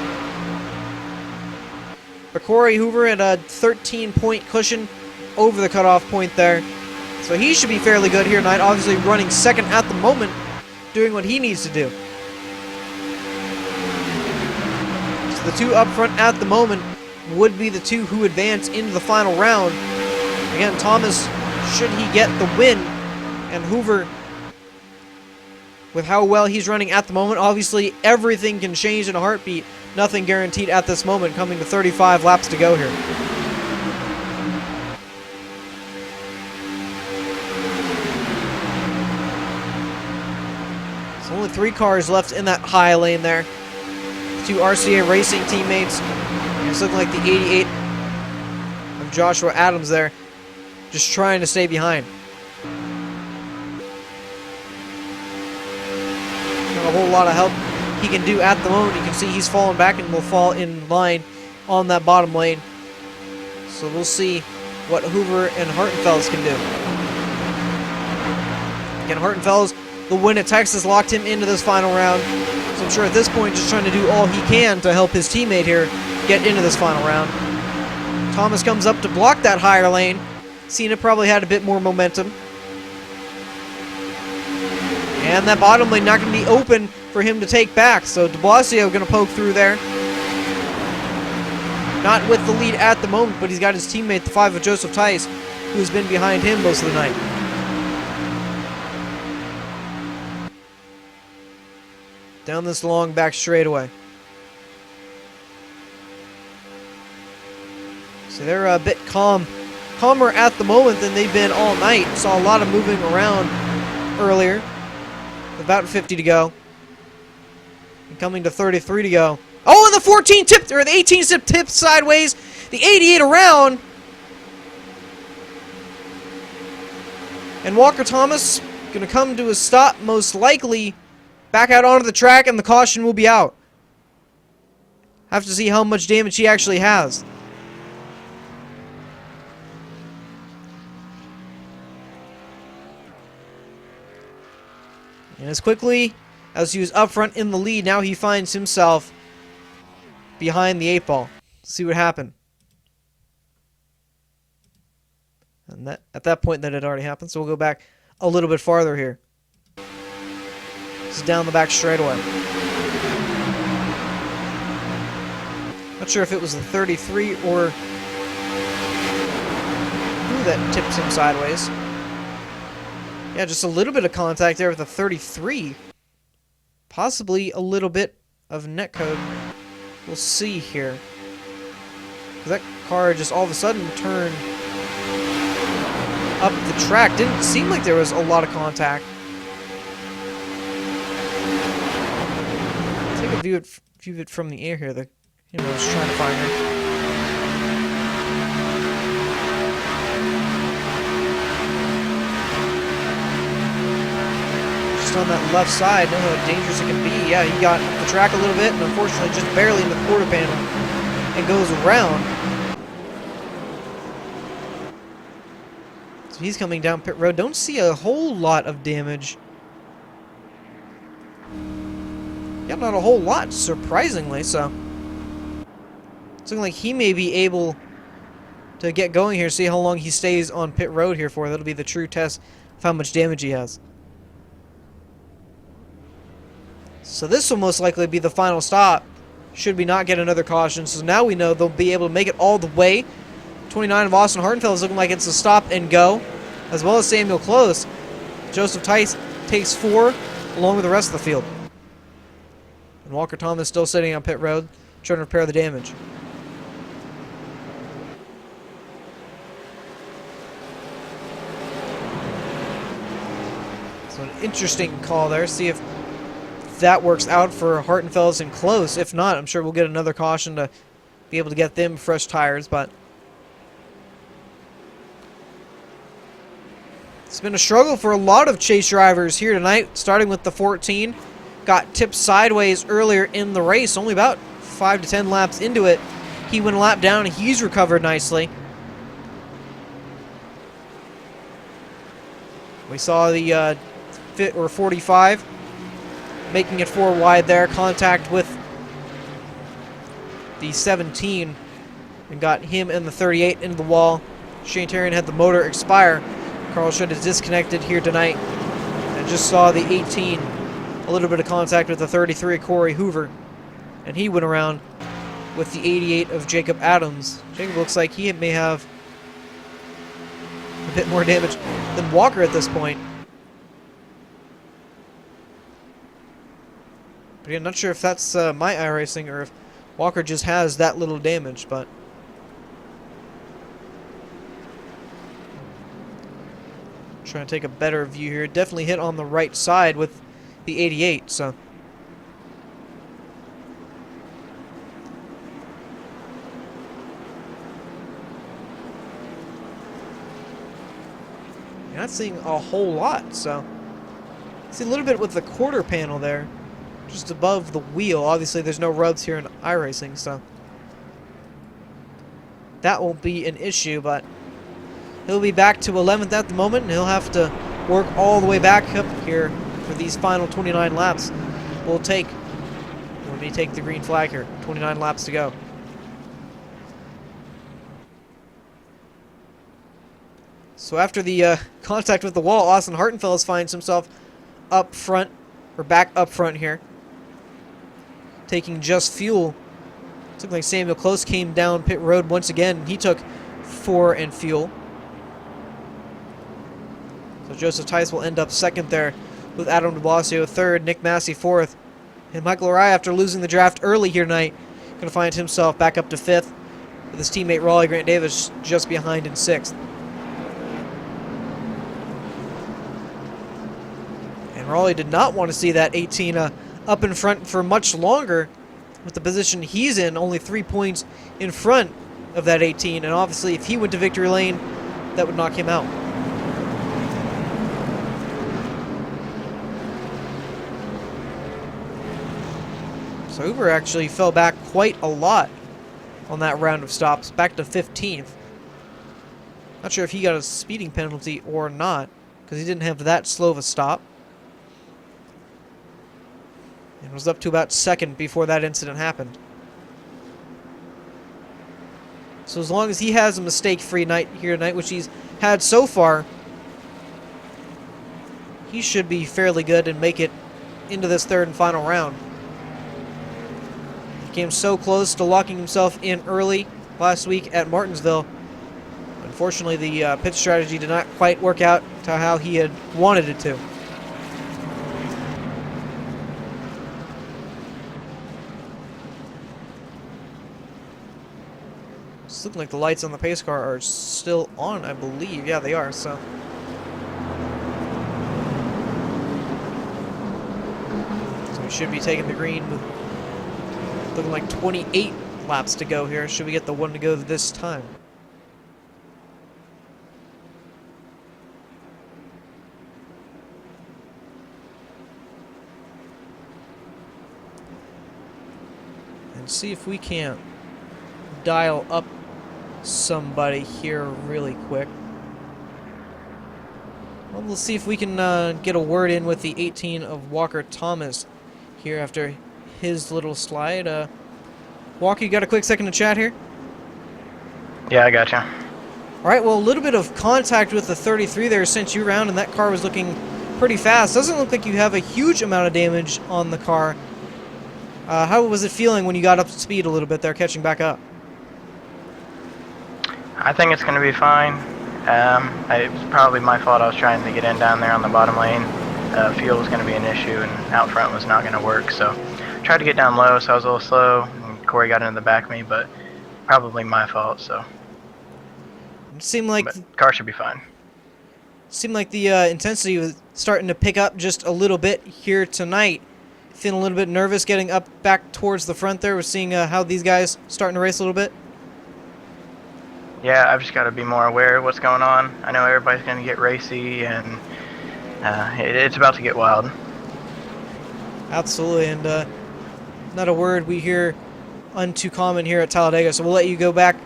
But Corey Hoover at a 13-point cushion over the cutoff point there. So he should be fairly good here tonight, obviously running second at the moment, doing what he needs to do. So the two up front at the moment would be the two who advance into the final round. Again, Thomas, should he get the win, and Hoover, with how well he's running at the moment, obviously everything can change in a heartbeat. Nothing guaranteed at this moment, coming to 35 laps to go here. There's only 3 cars left in that high lane there. 2 RCA Racing teammates. And it's looking like the 88 of Joshua Adams there, just trying to stay behind. Not a whole lot of help he can do at the moment. You can see he's falling back and will fall in line on that bottom lane. So we'll see what Hoover and Hartenfels can do. Again, Hartenfels, the win at Texas locked him into this final round. So I'm sure at this point just trying to do all he can to help his teammate here get into this final round. Thomas comes up to block that higher lane. Cena probably had a bit more momentum. And that bottom lane not going to be open for him to take back. So de Blasio going to poke through there. Not with the lead at the moment, but he's got his teammate, the 5 of Joseph Tice, who's been behind him most of the night. Down this long back straightaway. So they're a bit calmer at the moment than they've been all night. Saw a lot of moving around earlier. About 50 to go. And coming to 33 to go. Oh, and the 14 tip, or the 18 tip sideways. The 88 around. And Walker Thomas going to come to a stop, most likely. Back out onto the track, and the caution will be out. Have to see how much damage he actually has. And as quickly as he was up front in the lead, now he finds himself behind the 8 ball. See what happened. And that at that point that had already happened, so we'll go back a little bit farther here. This is down the back straightaway. Not sure if it was the 33 or who that tips him sideways. Yeah, just a little bit of contact there with the 33. Possibly a little bit of netcode. We'll see here. That car just all of a sudden turned up the track. Didn't seem like there was a lot of contact. Take a view of it from the air here. I was trying to find her. On that left side, know how dangerous it can be. Yeah, he got the track a little bit, and unfortunately just barely in the quarter panel, and goes around. So he's coming down pit road. Don't see a whole lot of damage. Yeah, not a whole lot, surprisingly, so. It's looking like he may be able to get going here, see how long he stays on pit road here for. That'll be the true test of how much damage he has. So this will most likely be the final stop, should we not get another caution. So now we know they'll be able to make it all the way. 29 of Austin Hartenfeld is looking like it's a stop and go, as well as Samuel Close. Joseph Tice takes 4, along with the rest of the field. And Walker Thomas still sitting on pit road, trying to repair the damage. So an interesting call there. See if that works out for Hartenfeld and Close. If not, I'm sure we'll get another caution to be able to get them fresh tires, but it's been a struggle for a lot of chase drivers here tonight, starting with the 14. Got tipped sideways earlier in the race, only about 5 to 10 laps into it. He went a lap down, and he's recovered nicely. We saw the 45 making it 4 wide there, contact with the 17, and got him and the 38 into the wall. Shane Terrian had the motor expire. Carl Schmidt is disconnected here tonight, and just saw the 18, a little bit of contact with the 33, Corey Hoover, and he went around with the 88 of Jacob Adams. Jacob looks like he may have a bit more damage than Walker at this point. But again, not sure if that's my iRacing or if Walker just has that little damage, but trying to take a better view here. Definitely hit on the right side with the 88, so. You're not seeing a whole lot, so. See a little bit with the quarter panel there, just above the wheel. Obviously, there's no rubs here in iRacing, so that won't be an issue, but he'll be back to 11th at the moment, and he'll have to work all the way back up here for these final 29 laps. We'll take, when we take the green flag here, 29 laps to go. So after the contact with the wall, Austin Hartenfeld finds himself up front, or back up front here, taking just fuel. It looked like Samuel Close came down pit road once again. He took 4 and fuel. So Joseph Tice will end up second there, with Adam de Blasio third, Nick Massey fourth. And Michael Araya, after losing the draft early here tonight, going to find himself back up to 5th, with his teammate Raleigh Grant Davis just behind in 6th. And Raleigh did not want to see that 18 up in front for much longer, with the position he's in, only 3 points in front of that 18. And obviously, if he went to victory lane, that would knock him out. So Uber actually fell back quite a lot on that round of stops, back to 15th. Not sure if he got a speeding penalty or not, because he didn't have that slow of a stop. And was up to about 2nd before that incident happened. So as long as he has a mistake-free night here tonight, which he's had so far, he should be fairly good and make it into this 3rd and final round. He came so close to locking himself in early last week at Martinsville. Unfortunately, the pit strategy did not quite work out to how he had wanted it to. It's looking like the lights on the pace car are still on, I believe. Yeah, they are, so. So we should be taking the green with looking like 28 laps to go here. Should we get the one to go this time? And see if we can't dial up somebody here really quick. Well, we'll see if we can get a word in with the 18 of Walker Thomas here after his little slide. Walker, you got a quick second to chat here? Yeah, I gotcha. All right, well, a little bit of contact with the 33 there sent you around, and that car was looking pretty fast. Doesn't look like you have a huge amount of damage on the car. How was it feeling when you got up to speed a little bit there, catching back up? I think it's going to be fine. It was probably my fault. I was trying to get in down there on the bottom lane. Fuel was going to be an issue, and out front was not going to work. So I tried to get down low, so I was a little slow. And Corey got into the back of me, but probably my fault. So It seemed like but car should be fine. the intensity was starting to pick up just a little bit here tonight. Feeling a little bit nervous getting up back towards the front there. We're seeing how these guys starting to race a little bit. Yeah, I've just got to be more aware of what's going on. I know everybody's going to get racy, and it's about to get wild. Absolutely, and not a word we hear untoo common here at Talladega, so we'll let you go back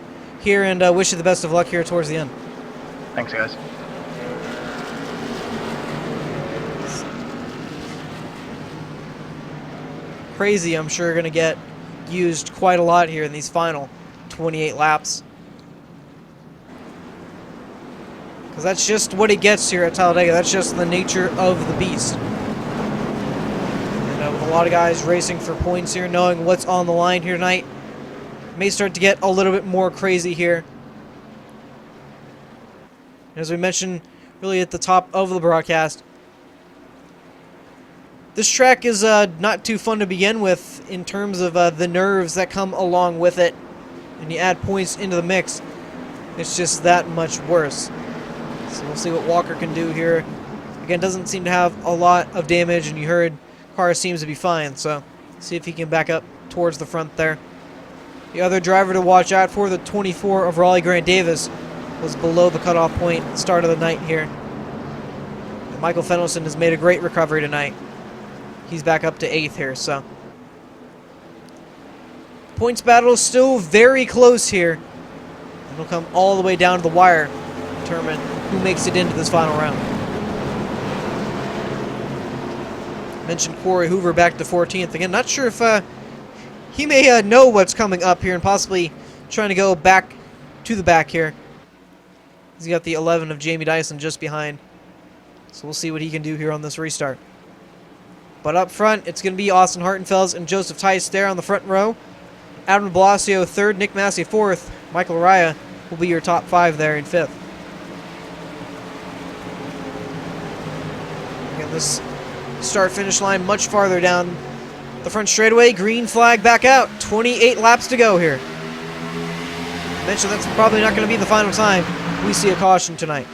here and wish you the best of luck here towards the end. Thanks, guys. Crazy, I'm sure, going to get used quite a lot here in these final 28 laps. Because that's just what it gets here at Talladega. That's just the nature of the beast. And with a lot of guys racing for points here, knowing what's on the line here tonight, may start to get a little bit more crazy here. As we mentioned really at the top of the broadcast, this track is not too fun to begin with in terms of the nerves that come along with it. And you add points into the mix, it's just that much worse. So we'll see what Walker can do here. Again, doesn't seem to have a lot of damage, and you heard car seems to be fine. So see if he can back up towards the front there. The other driver to watch out for, the 24 of Raleigh Grant Davis, was below the cutoff point at the start of the night here. And Michael Fennelson has made a great recovery tonight. He's back up to 8th here, so. Points battle is still very close here. It'll come all the way down to the wire to determine who makes it into this final round. Mentioned Corey Hoover back to 14th. Again, not sure if he may know what's coming up here and possibly trying to go back to the back here. He's got the 11 of Jamie Dyson just behind. So we'll see what he can do here on this restart. But up front, it's going to be Austin Hartenfels and Joseph Tice there on the front row. Adam Blasio 3rd, Nick Massey 4th. Michael Araya will be your top 5 there in 5th. Again, this start-finish line much farther down the front straightaway. Green flag back out. 28 laps to go here. I mentioned that's probably not going to be the final time we see a caution tonight.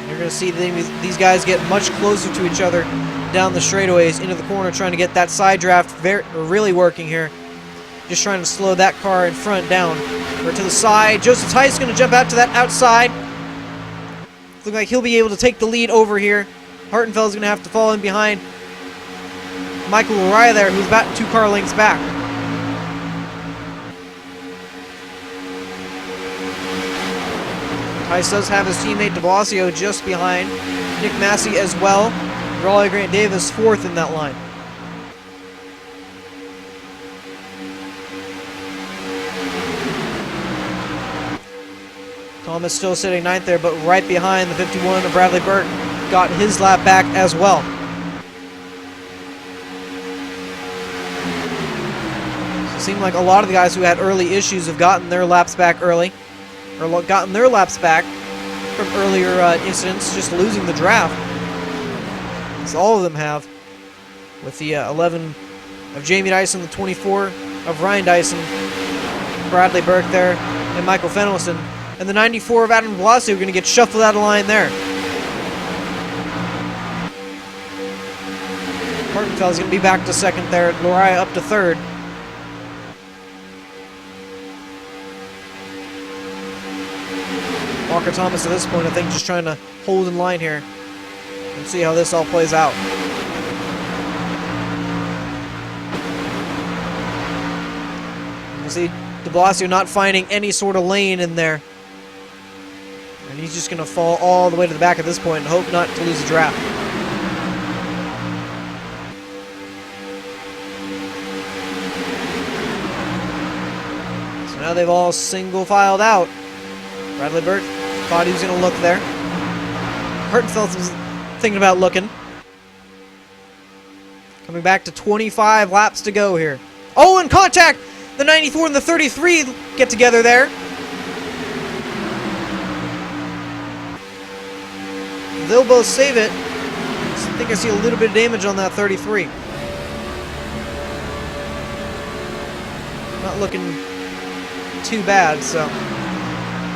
You're going to see these guys get much closer to each other down the straightaways into the corner, trying to get that side draft really working here. Just trying to slow that car in front down. Or to the side. Joseph Tice is going to jump out to that outside. Looks like he'll be able to take the lead over here. Hartenfeld's going to have to fall in behind Michael Araya there, who's about 2 car lengths back. Tice does have his teammate de Blasio just behind. Nick Massey as well. Raleigh Grant Davis 4th in that line. Thomas still sitting 9th there, but right behind the 51 of Bradley Burke. Got his lap back as well. So it seemed like a lot of the guys who had early issues have gotten their laps back early. Or gotten their laps back from earlier incidents, just losing the draft. As all of them have. With the 11 of Jamie Dyson, the 24 of Ryan Dyson, Bradley Burke there, and Michael Fennelson. And the 94 of Adam Blasio are going to get shuffled out of line there. Hartenfeld's going to be back to 2nd there. Lariah up to 3rd. Walker Thomas at this point, I think, just trying to hold in line here and see how this all plays out. You see de Blasio not finding any sort of lane in there. And he's just going to fall all the way to the back at this point and hope not to lose the draft. So now they've all single filed out. Bradley Burke thought he was going to look there. Hartenfeld was thinking about looking. Coming back to 25 laps to go here. Oh, and contact! The 94 and the 33 get together there. They'll both save it. I think I see a little bit of damage on that 33. Not looking too bad, so I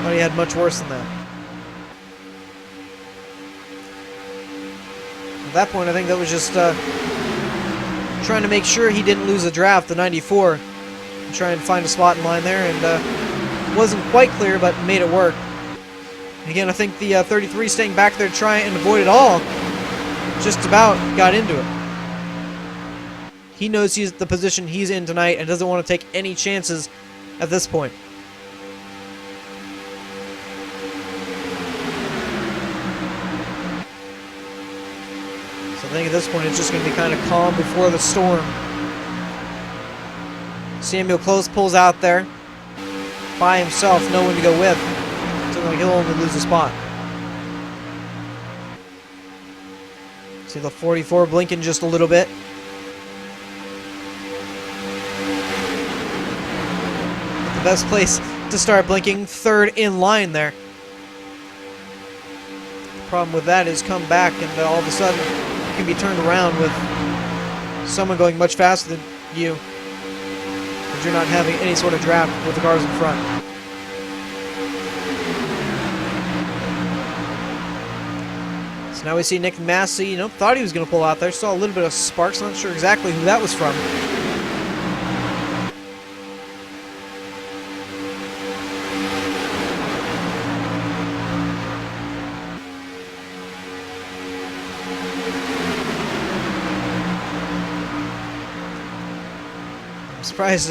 thought he had much worse than that. At that point, I think that was just trying to make sure he didn't lose a draft, the 94. And try and find a spot in line there, and wasn't quite clear, but made it work. Again, I think the 33 staying back there trying and avoid it all just about got into it. He knows he's the position he's in tonight and doesn't want to take any chances at this point. So I think at this point it's just going to be kind of calm before the storm. Samuel Close pulls out there by himself, no one to go with. Looks like he'll only lose a spot. See the 44 blinking just a little bit. The best place to start blinking, third in line there. The problem with that is come back and all of a sudden you can be turned around with someone going much faster than you. Because you're not having any sort of draft with the cars in front. So now we see Nick Massey, thought he was going to pull out there. Saw a little bit of sparks, not sure exactly who that was from. I'm surprised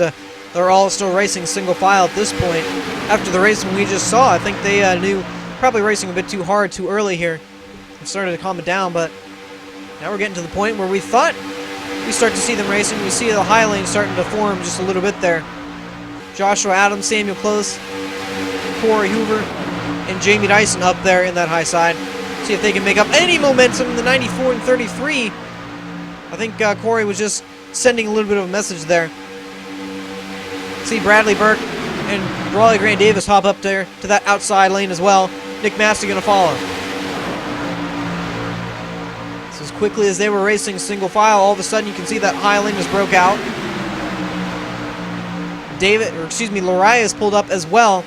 they're all still racing single file at this point. After the racing we just saw, I think they knew probably racing a bit too hard, too early here. It started to calm it down, but now we're getting to the point where we thought we start to see them racing. We see the high lane starting to form just a little bit there. Joshua Adams, Samuel Close, Corey Hoover, and Jamie Dyson up there in that high side. See if they can make up any momentum in the 94 and 33. I think Corey was just sending a little bit of a message there. See Bradley Burke and Raleigh Grant Davis hop up there to that outside lane as well. Nick Massey going to follow. So as quickly as they were racing single file, all of a sudden you can see that high lane just broke out. Larias pulled up as well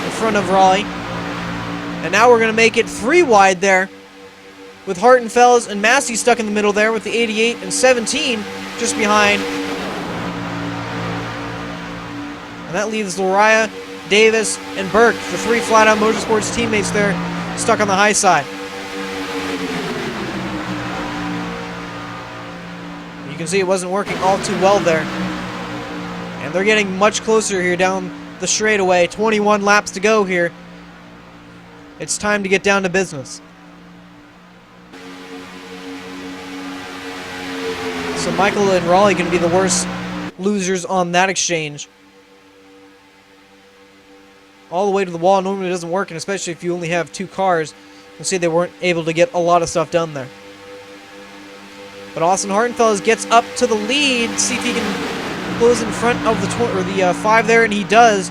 in front of Raleigh. And now we're going to make it 3 wide there with Hartenfeld and Massey stuck in the middle there with the 88 and 17 just behind. And that leaves Lariah, Davis, and Burke, the 3 Flat Out Motorsports teammates there, stuck on the high side. You can see it wasn't working all too well there. And they're getting much closer here down the straightaway. 21 laps to go here. It's time to get down to business. So Michael and Raleigh going to be the worst losers on that exchange. All the way to the wall normally doesn't work, and especially if you only have 2 cars. You'll see they weren't able to get a lot of stuff done there. But Austin Hartenfeld gets up to the lead. See if he can close in front of the 5 there, and he does.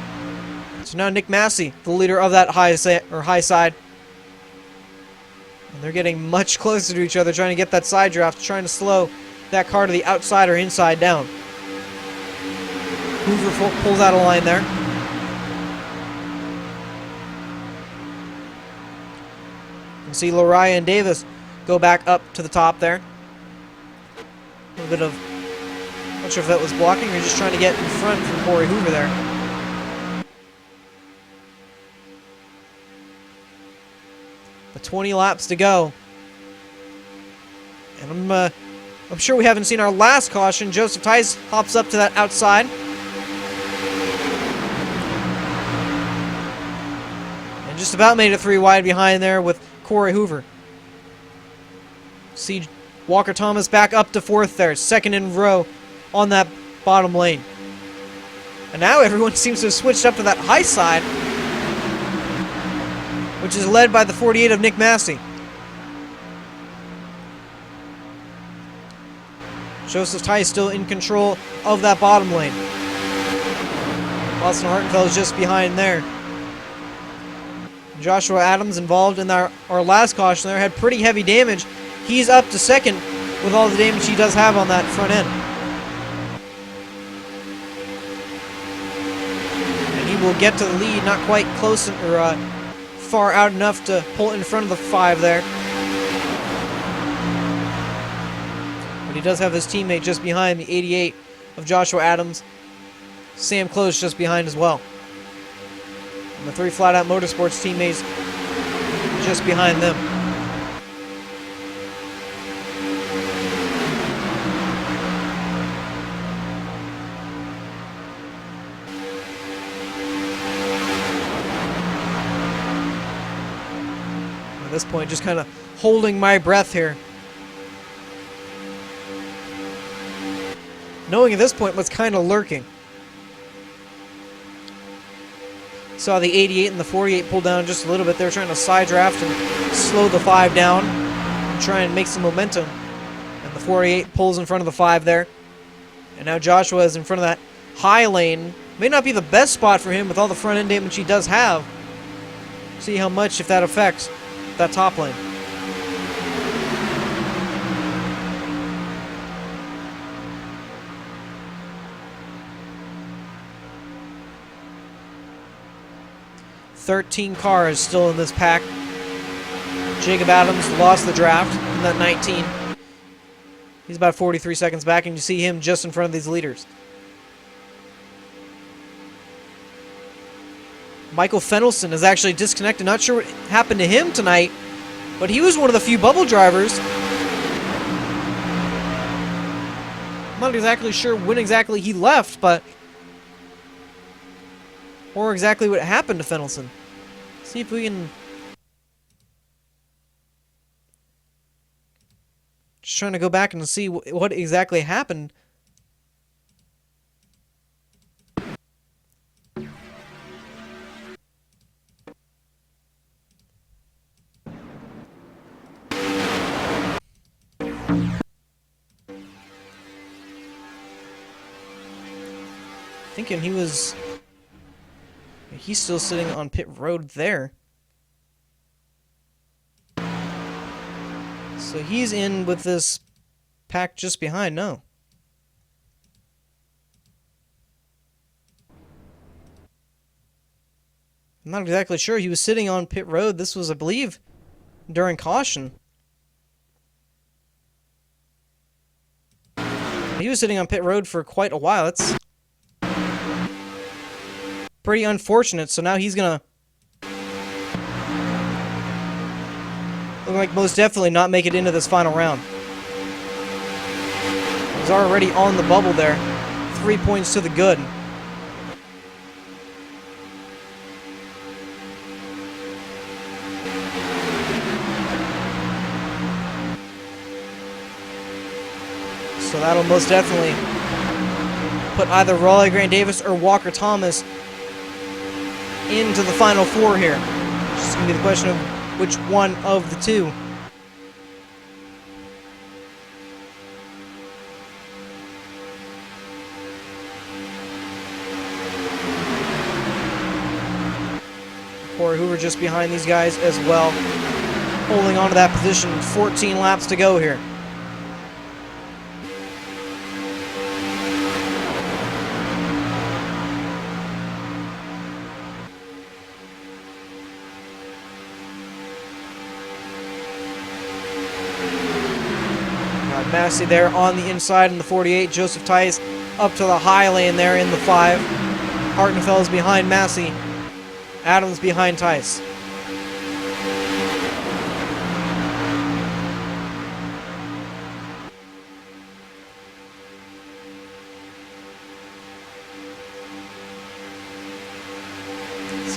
So now Nick Massey, the leader of that high side. And they're getting much closer to each other, trying to get that side draft, trying to slow that car to the outside or inside down. Hoover pulls out a line there. You can see Lariah and Davis go back up to the top there. A little bit of, not sure if that was blocking or just trying to get in front from Corey Hoover there. But 20 laps to go. And I'm I'm sure we haven't seen our last caution. Joseph Tice hops up to that outside. And just about made it 3 wide behind there with Corey Hoover. See Walker Thomas back up to 4th there. 2nd in a row on that bottom lane. And now everyone seems to have switched up to that high side, which is led by the 48 of Nick Massey. Joseph Tice still in control of that bottom lane. Austin Hartenfeld is just behind there. Joshua Adams, involved in our last caution there, had pretty heavy damage. He's up to 2nd with all the damage he does have on that front end. And he will get to the lead, not quite close or far out enough to pull in front of the 5 there. But he does have his teammate just behind, the 88 of Joshua Adams. Sam Close just behind as well. And the 3 Flat Out Motorsports teammates just behind them. At this point, just kind of holding my breath here. Knowing at this point what's kind of lurking. Saw the 88 and the 48 pull down just a little bit. They were trying to side draft and slow the 5 down and try and make some momentum. And the 48 pulls in front of the 5 there. And now Joshua is in front of that high lane. May not be the best spot for him with all the front end damage he does have. See how much, if that affects that top lane. "13 cars still in this pack. Jacob Adams lost the draft in that 19. He's about 43 seconds back, and you see him just in front of these leaders. Michael Fennelson is actually disconnected. Not sure what happened to him tonight, but he was one of the few bubble drivers. I'm not exactly sure when exactly he left, but or exactly what happened to Fennelson. See if we can... Just trying to go back and see what exactly happened. Thinking he was... He's still sitting on pit road there. So he's in with this pack just behind, no. I'm not exactly sure. He was sitting on pit road. This was, I believe, during caution. He was sitting on pit road for quite a while. That's pretty unfortunate. So now he's gonna look like most definitely not make it into this final round. He's already on the bubble there. 3 points to the good. So that'll most definitely put either Raleigh Grant Davis or Walker Thomas into the final 4 here. It's just going to be the question of which one of the two. Corey Hoover just behind these guys as well, holding on to that position. 14 laps to go here. Massey there on the inside in the 48. Joseph Tice up to the high lane there in the 5. Hartenfeld's behind Massey. Adams behind Tice.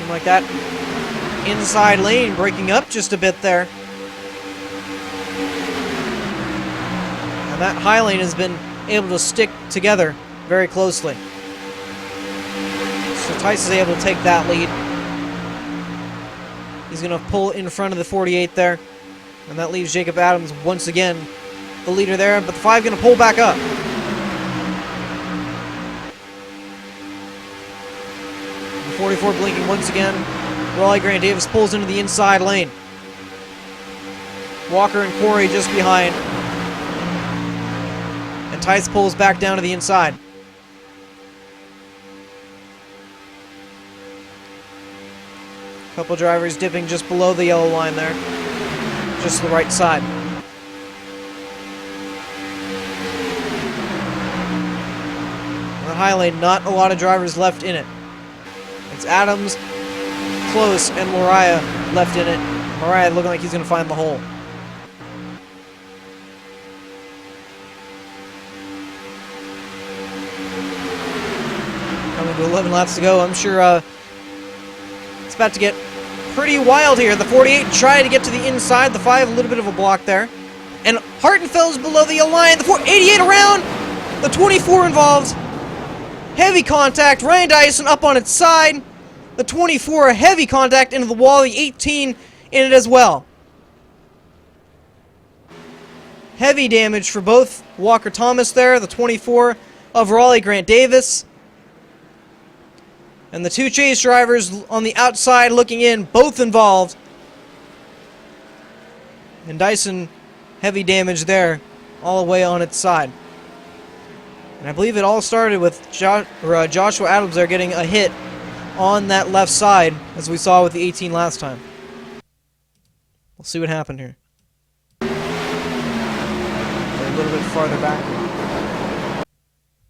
Seemed like that inside lane breaking up just a bit there. And that high lane has been able to stick together very closely. So Tice is able to take that lead. He's going to pull in front of the 48 there. And that leaves Jacob Adams once again the leader there. But the 5 going to pull back up. The 44 blinking once again. Raleigh Grant Davis pulls into the inside lane. Walker and Corey just behind. And Tice pulls back down to the inside. Couple drivers dipping just below the yellow line there. Just to the right side. On the high lane, not a lot of drivers left in it. It's Adams, Close, and Lariah left in it. Lariah looking like he's going to find the hole. Coming to 11 laps to go. I'm sure it's about to get pretty wild here. The 48 trying to get to the inside. The 5, a little bit of a block there. And Hartenfeld's below the yellow line. The 88 around. The 24 involved. Heavy contact. Ryan Dyson up on its side. The 24, a heavy contact into the wall. The 18 in it as well. Heavy damage for both Walker Thomas there. The 24 of Raleigh Grant Davis. And the 2 chase drivers on the outside looking in, both involved. And Dyson, heavy damage there, all the way on its side. And I believe it all started with Joshua Adams there getting a hit on that left side, as we saw with the 18 last time. We'll see what happened here. A little bit farther back.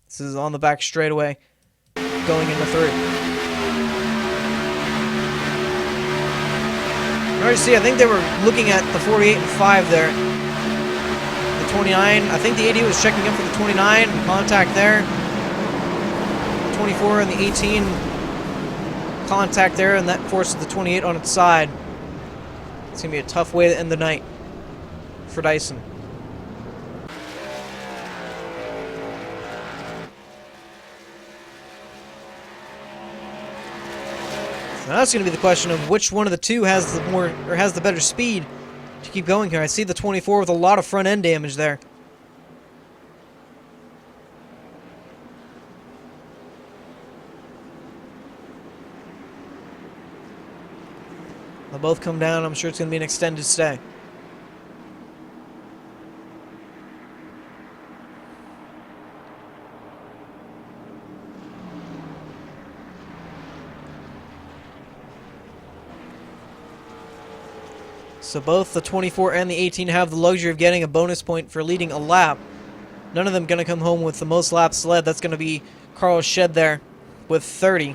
This is on the back straightaway, going into 3. Alright, see, I think they were looking at the 48 and 5 there. The 29, I think the 80 was checking up for the 29, contact there. 24 and the 18, contact there, and that forces the 28 on its side. It's going to be a tough way to end the night for Dyson. Now that's going to be the question of which one of the 2 has the more or has the better speed to keep going here. I see the 24 with a lot of front end damage there. They'll both come down. I'm sure it's going to be an extended stay. So both the 24 and the 18 have the luxury of getting a bonus point for leading a lap. None of them going to come home with the most laps led. That's going to be Carl Shed there with 30.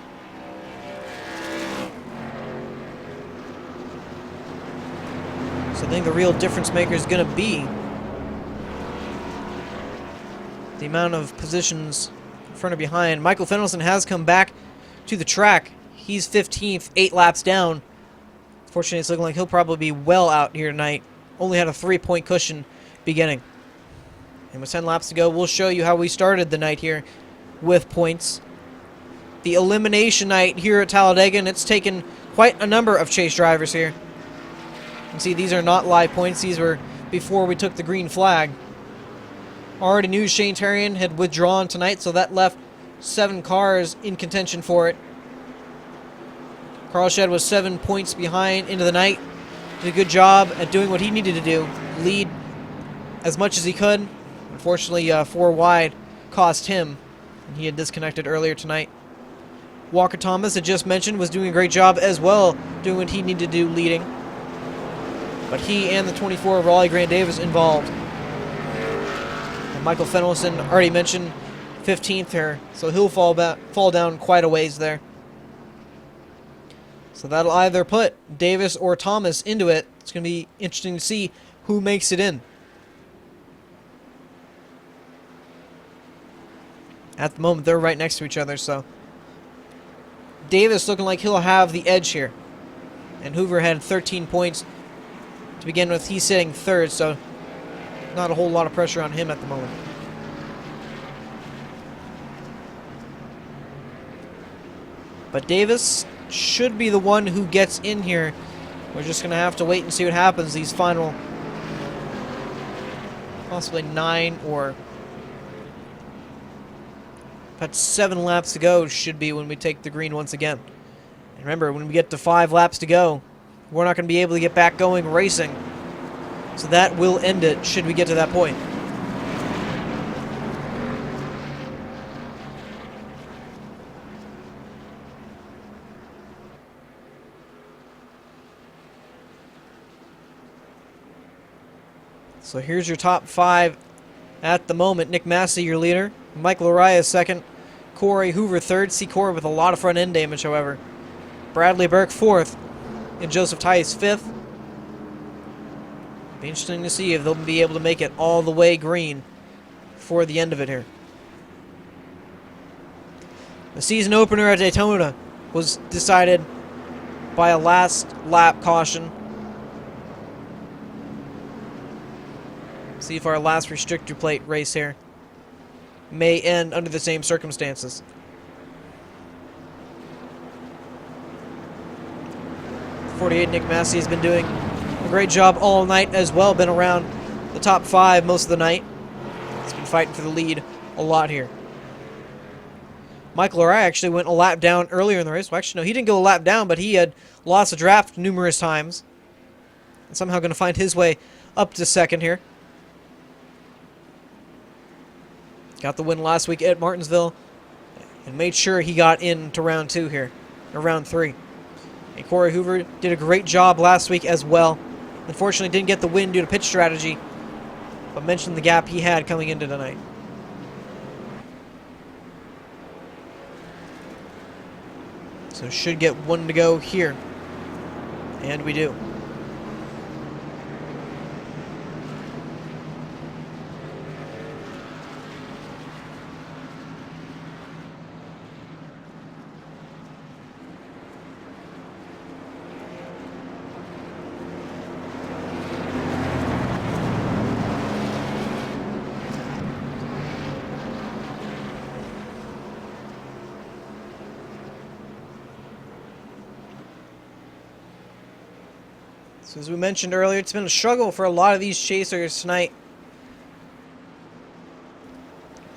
So I think the real difference maker is going to be the amount of positions in front or behind. Michael Fenelson has come back to the track. He's 15th, 8 laps down. Fortunately, it's looking like he'll probably be well out here tonight. Only had a 3-point cushion beginning. And with 10 laps to go, we'll show you how we started the night here with points. The elimination night here at Talladega, and it's taken quite a number of chase drivers here. You can see these are not live points. These were before we took the green flag. Already knew Shane Terrian had withdrawn tonight, so that left 7 cars in contention for it. Carl Shed was 7 points behind into the night. Did a good job at doing what he needed to do. Lead as much as he could. Unfortunately, 4 wide cost him. And he had disconnected earlier tonight. Walker Thomas, I just mentioned, was doing a great job as well, doing what he needed to do leading. But he and the 24 of Raleigh Grant Davis involved. And Michael Fenelson, already mentioned, 15th here. So he'll fall down quite a ways there. So that'll either put Davis or Thomas into it. It's going to be interesting to see who makes it in. At the moment, they're right next to each other, so Davis looking like he'll have the edge here. And Hoover had 13 points to begin with. He's sitting third, so not a whole lot of pressure on him at the moment. But Davis should be the one who gets in here. We're just going to have to wait and see what happens these final possibly 9 or about 7 laps to go should be when we take the green once again. And remember, when we get to 5 laps to go, we're not going to be able to get back going racing. So that will end it should we get to that point. So here's your top 5 at the moment. Nick Massey, your leader. Michael Araya, second. Corey Hoover, third. See Corey with a lot of front end damage, however. Bradley Burke, fourth. And Joseph Tice, fifth. Be interesting to see if they'll be able to make it all the way green for the end of it here. The season opener at Daytona was decided by a last lap caution. See if our last restrictor plate race here may end under the same circumstances. .48 Nick Massey has been doing a great job all night as well. Been around the top 5 most of the night. He's been fighting for the lead a lot here. Michael Araya actually went a lap down earlier in the race. Well, actually, no, he didn't go a lap down, but he had lost a draft numerous times. And somehow going to find his way up to second here. Got the win last week at Martinsville and made sure he got into round 2 here, or round 3. And Corey Hoover did a great job last week as well. Unfortunately, didn't get the win due to pitch strategy, but mentioned the gap he had coming into tonight. So should get 1 to go here. And we do. So as we mentioned earlier, it's been a struggle for a lot of these chasers tonight.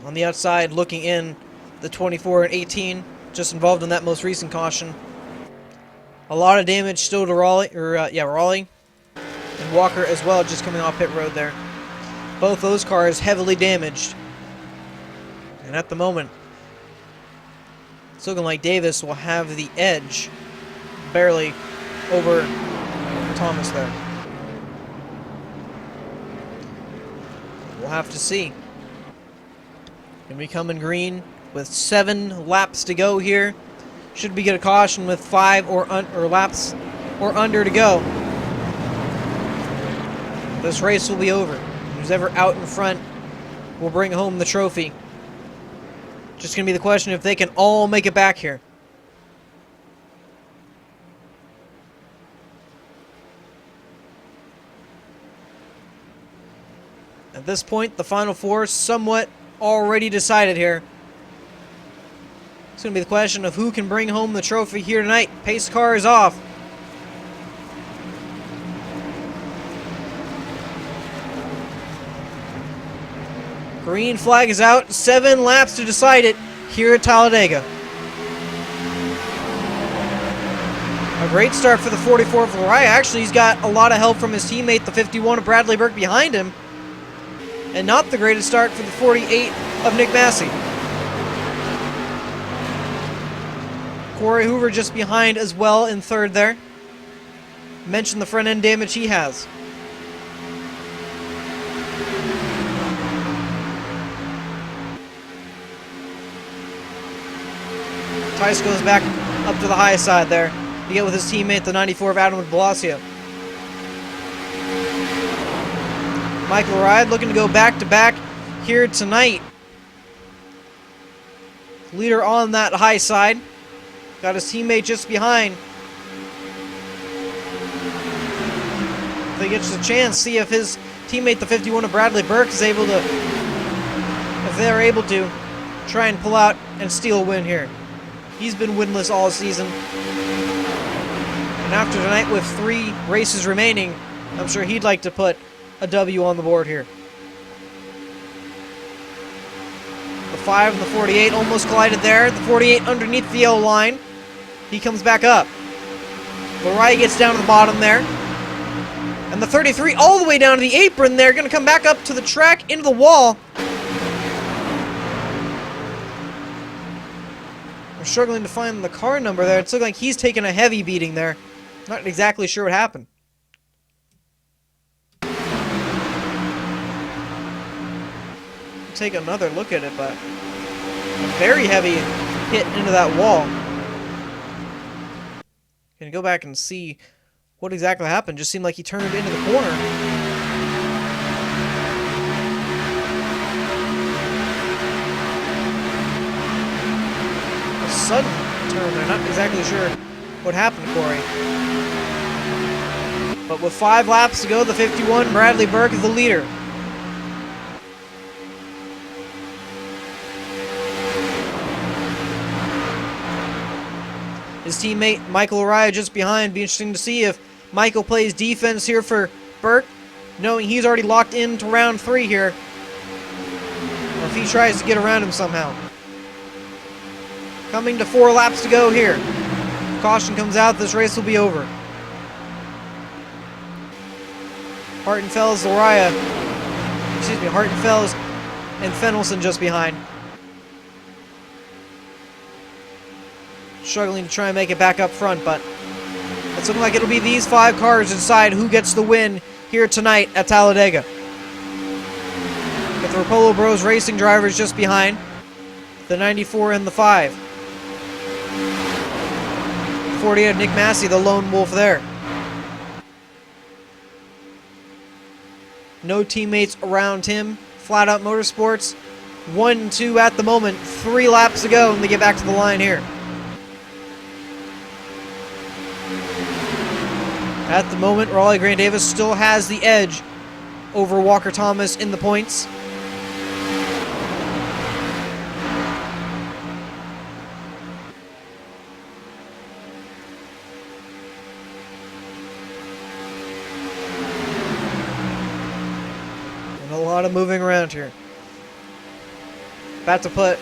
On the outside, looking in, the 24 and 18, just involved in that most recent caution. A lot of damage still to Raleigh, Raleigh and Walker as well, just coming off pit road there. Both those cars heavily damaged. And at the moment, it's looking like Davis will have the edge, barely over Thomas there. We'll have to see. Can we come in green with 7 laps to go here? Should we get a caution with 5 or laps or under to go? This race will be over. Who's ever out in front will bring home the trophy. Just gonna be the question if they can all make it back here. At this point, the Final Four is somewhat already decided here. It's going to be the question of who can bring home the trophy here tonight. Pace car is off. Green flag is out. 7 laps to decide it here at Talladega. A great start for the 44 of Araya. Actually, he's got a lot of help from his teammate, the 51 of Bradley Burke, behind him. And not the greatest start for the 48 of Nick Massey. Corey Hoover just behind as well in third there. Mentioned the front end damage he has. Tice goes back up to the high side there to get with his teammate, the 94 of Adam Blasio. Michael Ride looking to go back-to-back here tonight. Leader on that high side. Got his teammate just behind. If he gets a chance, see if his teammate, the 51 of Bradley Burke, is able to, if they're able to, try and pull out and steal a win here. He's been winless all season. And after tonight with 3 races remaining, I'm sure he'd like to put a W on the board here. The 5 and the 48 almost collided there. The 48 underneath the yellow line. He comes back up. Lariah gets down to the bottom there. And the 33 all the way down to the apron there. Going to come back up to the track, into the wall. I'm struggling to find the car number there. It's looking like he's taking a heavy beating there. Not exactly sure what happened. Take another look at it, but a very heavy hit into that wall. Can go back and see what exactly happened. Just seemed like he turned into the corner. A sudden turn there. Not exactly sure what happened to Corey. But with 5 laps to go, the 51, Bradley Burke, is the leader. His teammate, Michael Lariah, just behind. Be interesting to see if Michael plays defense here for Burke, knowing he's already locked into round 3 here. Or if he tries to get around him somehow. Coming to 4 laps to go here. If caution comes out, this race will be over. Hartenfels, Lariah. Excuse me, Hartenfels and Fenelson just behind. Struggling to try and make it back up front, but it's looking like it'll be these 5 cars to decide who gets the win here tonight at Talladega. With the Rapolo Bros Racing drivers just behind, the 94 and the 5. 48 of Nick Massey, the lone wolf there. No teammates around him. Flat Out Motorsports, 1-2 at the moment. 3 laps to go and they get back to the line here. At the moment, Raleigh Grant Davis still has the edge over Walker Thomas in the points. And a lot of moving around here. About to put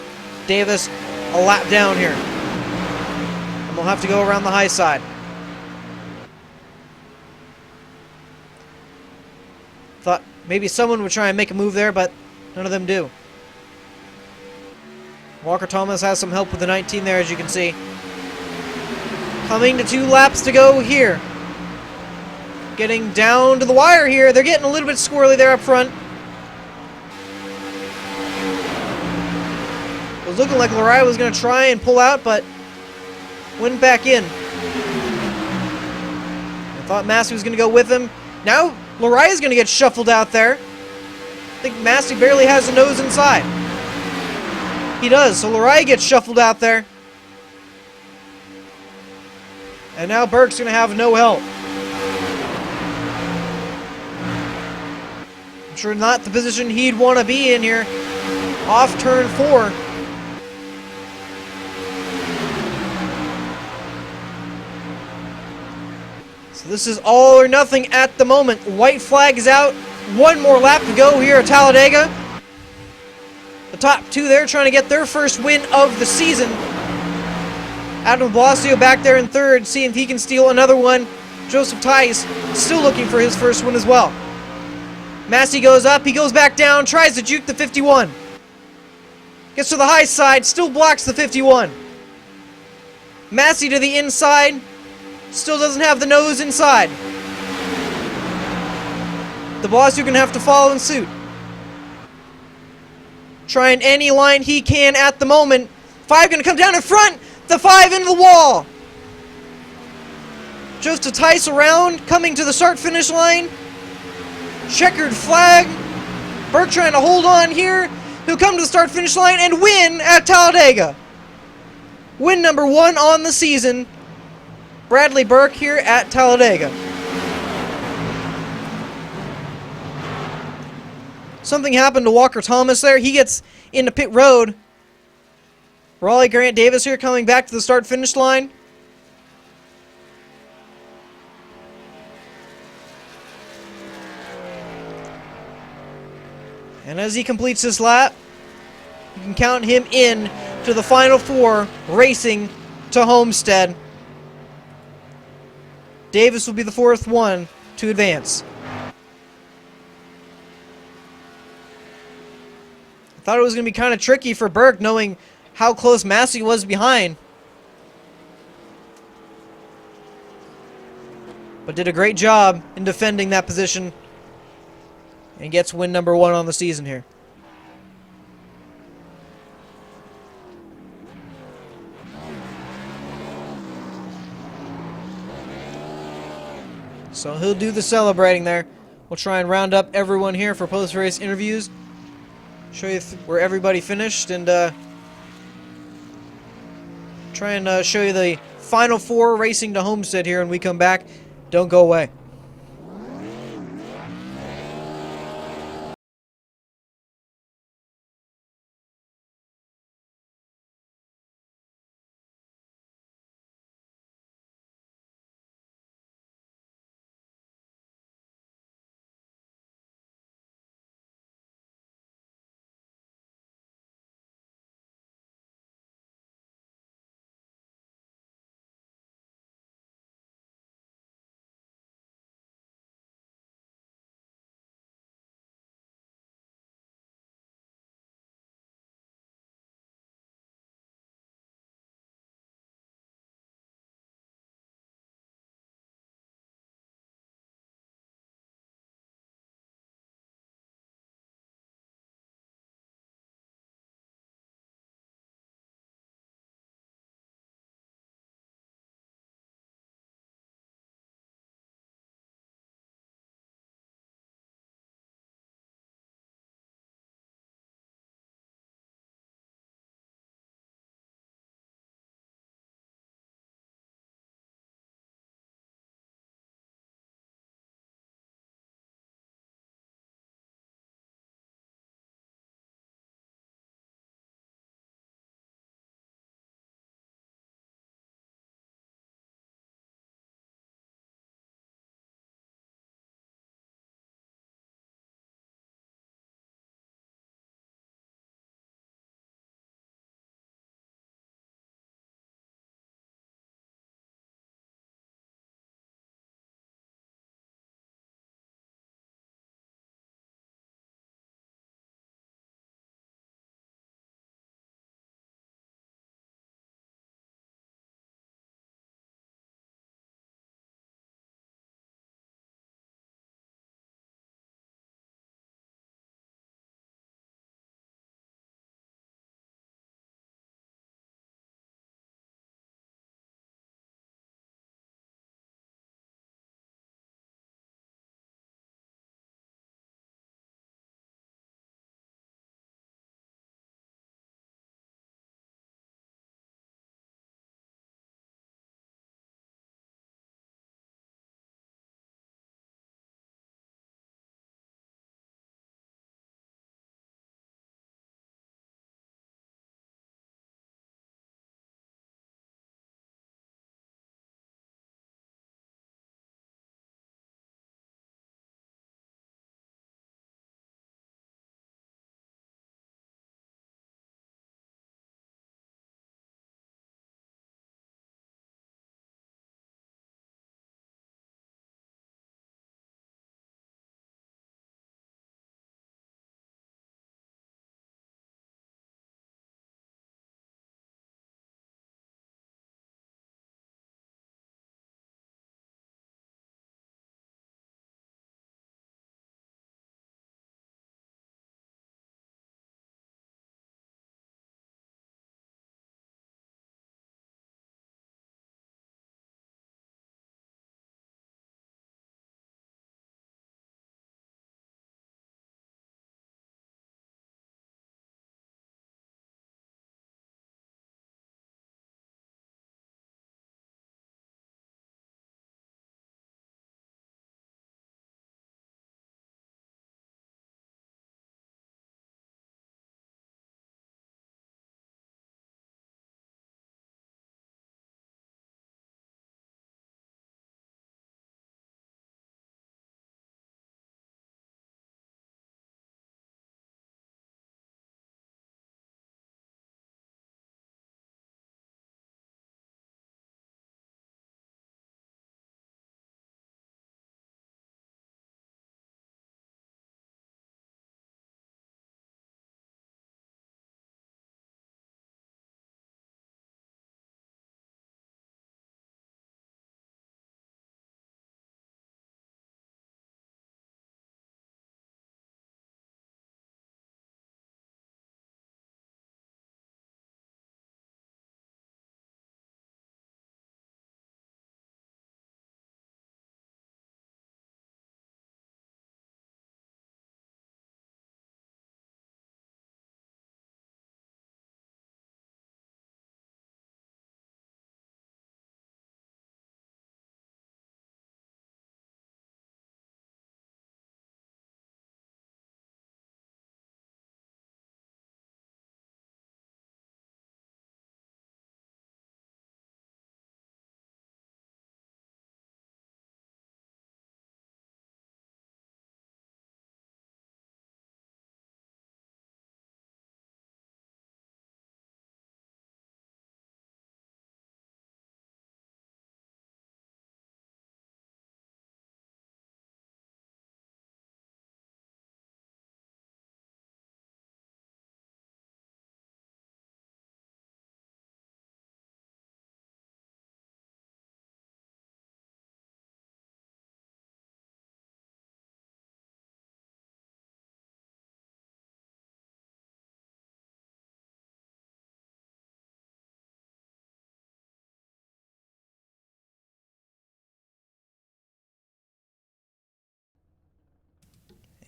Davis a lap down here. And we'll have to go around the high side. Thought maybe someone would try and make a move there, but none of them do. Walker Thomas has some help with the 19 there, as you can see. Coming to 2 laps to go here. Getting down to the wire here. They're getting a little bit squirrely there up front. It was looking like Lariah was going to try and pull out, but went back in. I thought Massey was going to go with him. Now Lariah's going to get shuffled out there. I think Massey barely has a nose inside. He does, so Lariah gets shuffled out there. And now Burke's going to have no help. I'm sure not the position he'd want to be in here. Off turn 4. So this is all or nothing at the moment. White flag is out. 1 more lap to go here at Talladega. The top 2 there trying to get their first win of the season. Adam Blasio back there in 3rd, seeing if he can steal another one. Joseph Tice still looking for his first one as well. Massey goes up, he goes back down, tries to juke the 51. Gets to the high side, still blocks the 51. Massey to the inside, still doesn't have the nose inside. The Blasio gonna have to follow in suit. Trying any line he can at the moment. 5 gonna come down in front. The 5 into the wall. Joseph Tice around, coming to the start-finish line. Checkered flag. Burke trying to hold on here. He'll come to the start-finish line and win at Talladega. Win number 1 on the season. Bradley Burke here at Talladega. Something happened to Walker Thomas there. He gets into pit road. Raleigh Grant Davis here coming back to the start-finish line. And as he completes this lap, you can count him in to the Final Four, racing to Homestead. Davis will be the 4th one to advance. I thought it was going to be kind of tricky for Burke, knowing how close Massey was behind. But did a great job in defending that position. And gets win number 1 on the season here. So he'll do the celebrating there. We'll try and round up everyone here for post-race interviews. Show you where everybody finished and try and show you the Final Four racing to Homestead here when we come back. Don't go away.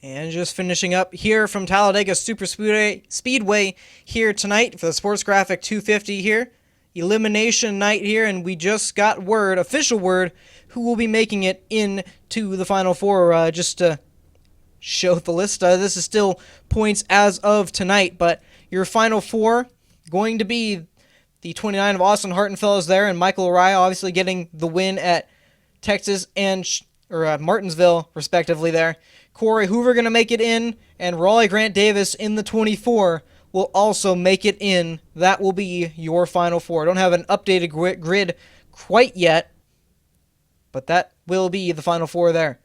And just finishing up here from Talladega Speedway here tonight for the Sports Graphic 250 here. Elimination night here, and we just got word, official word, who will be making it into the Final Four. Just to show the list, this is still points as of tonight, but your Final Four going to be the 29 of Austin Hartenfeld is there, and Michael Araya obviously getting the win at Texas and Martinsville, respectively there. Corey Hoover going to make it in, and Raleigh Grant Davis in the 24 will also make it in. That will be your Final Four. I don't have an updated grid quite yet, but that will be the Final Four there.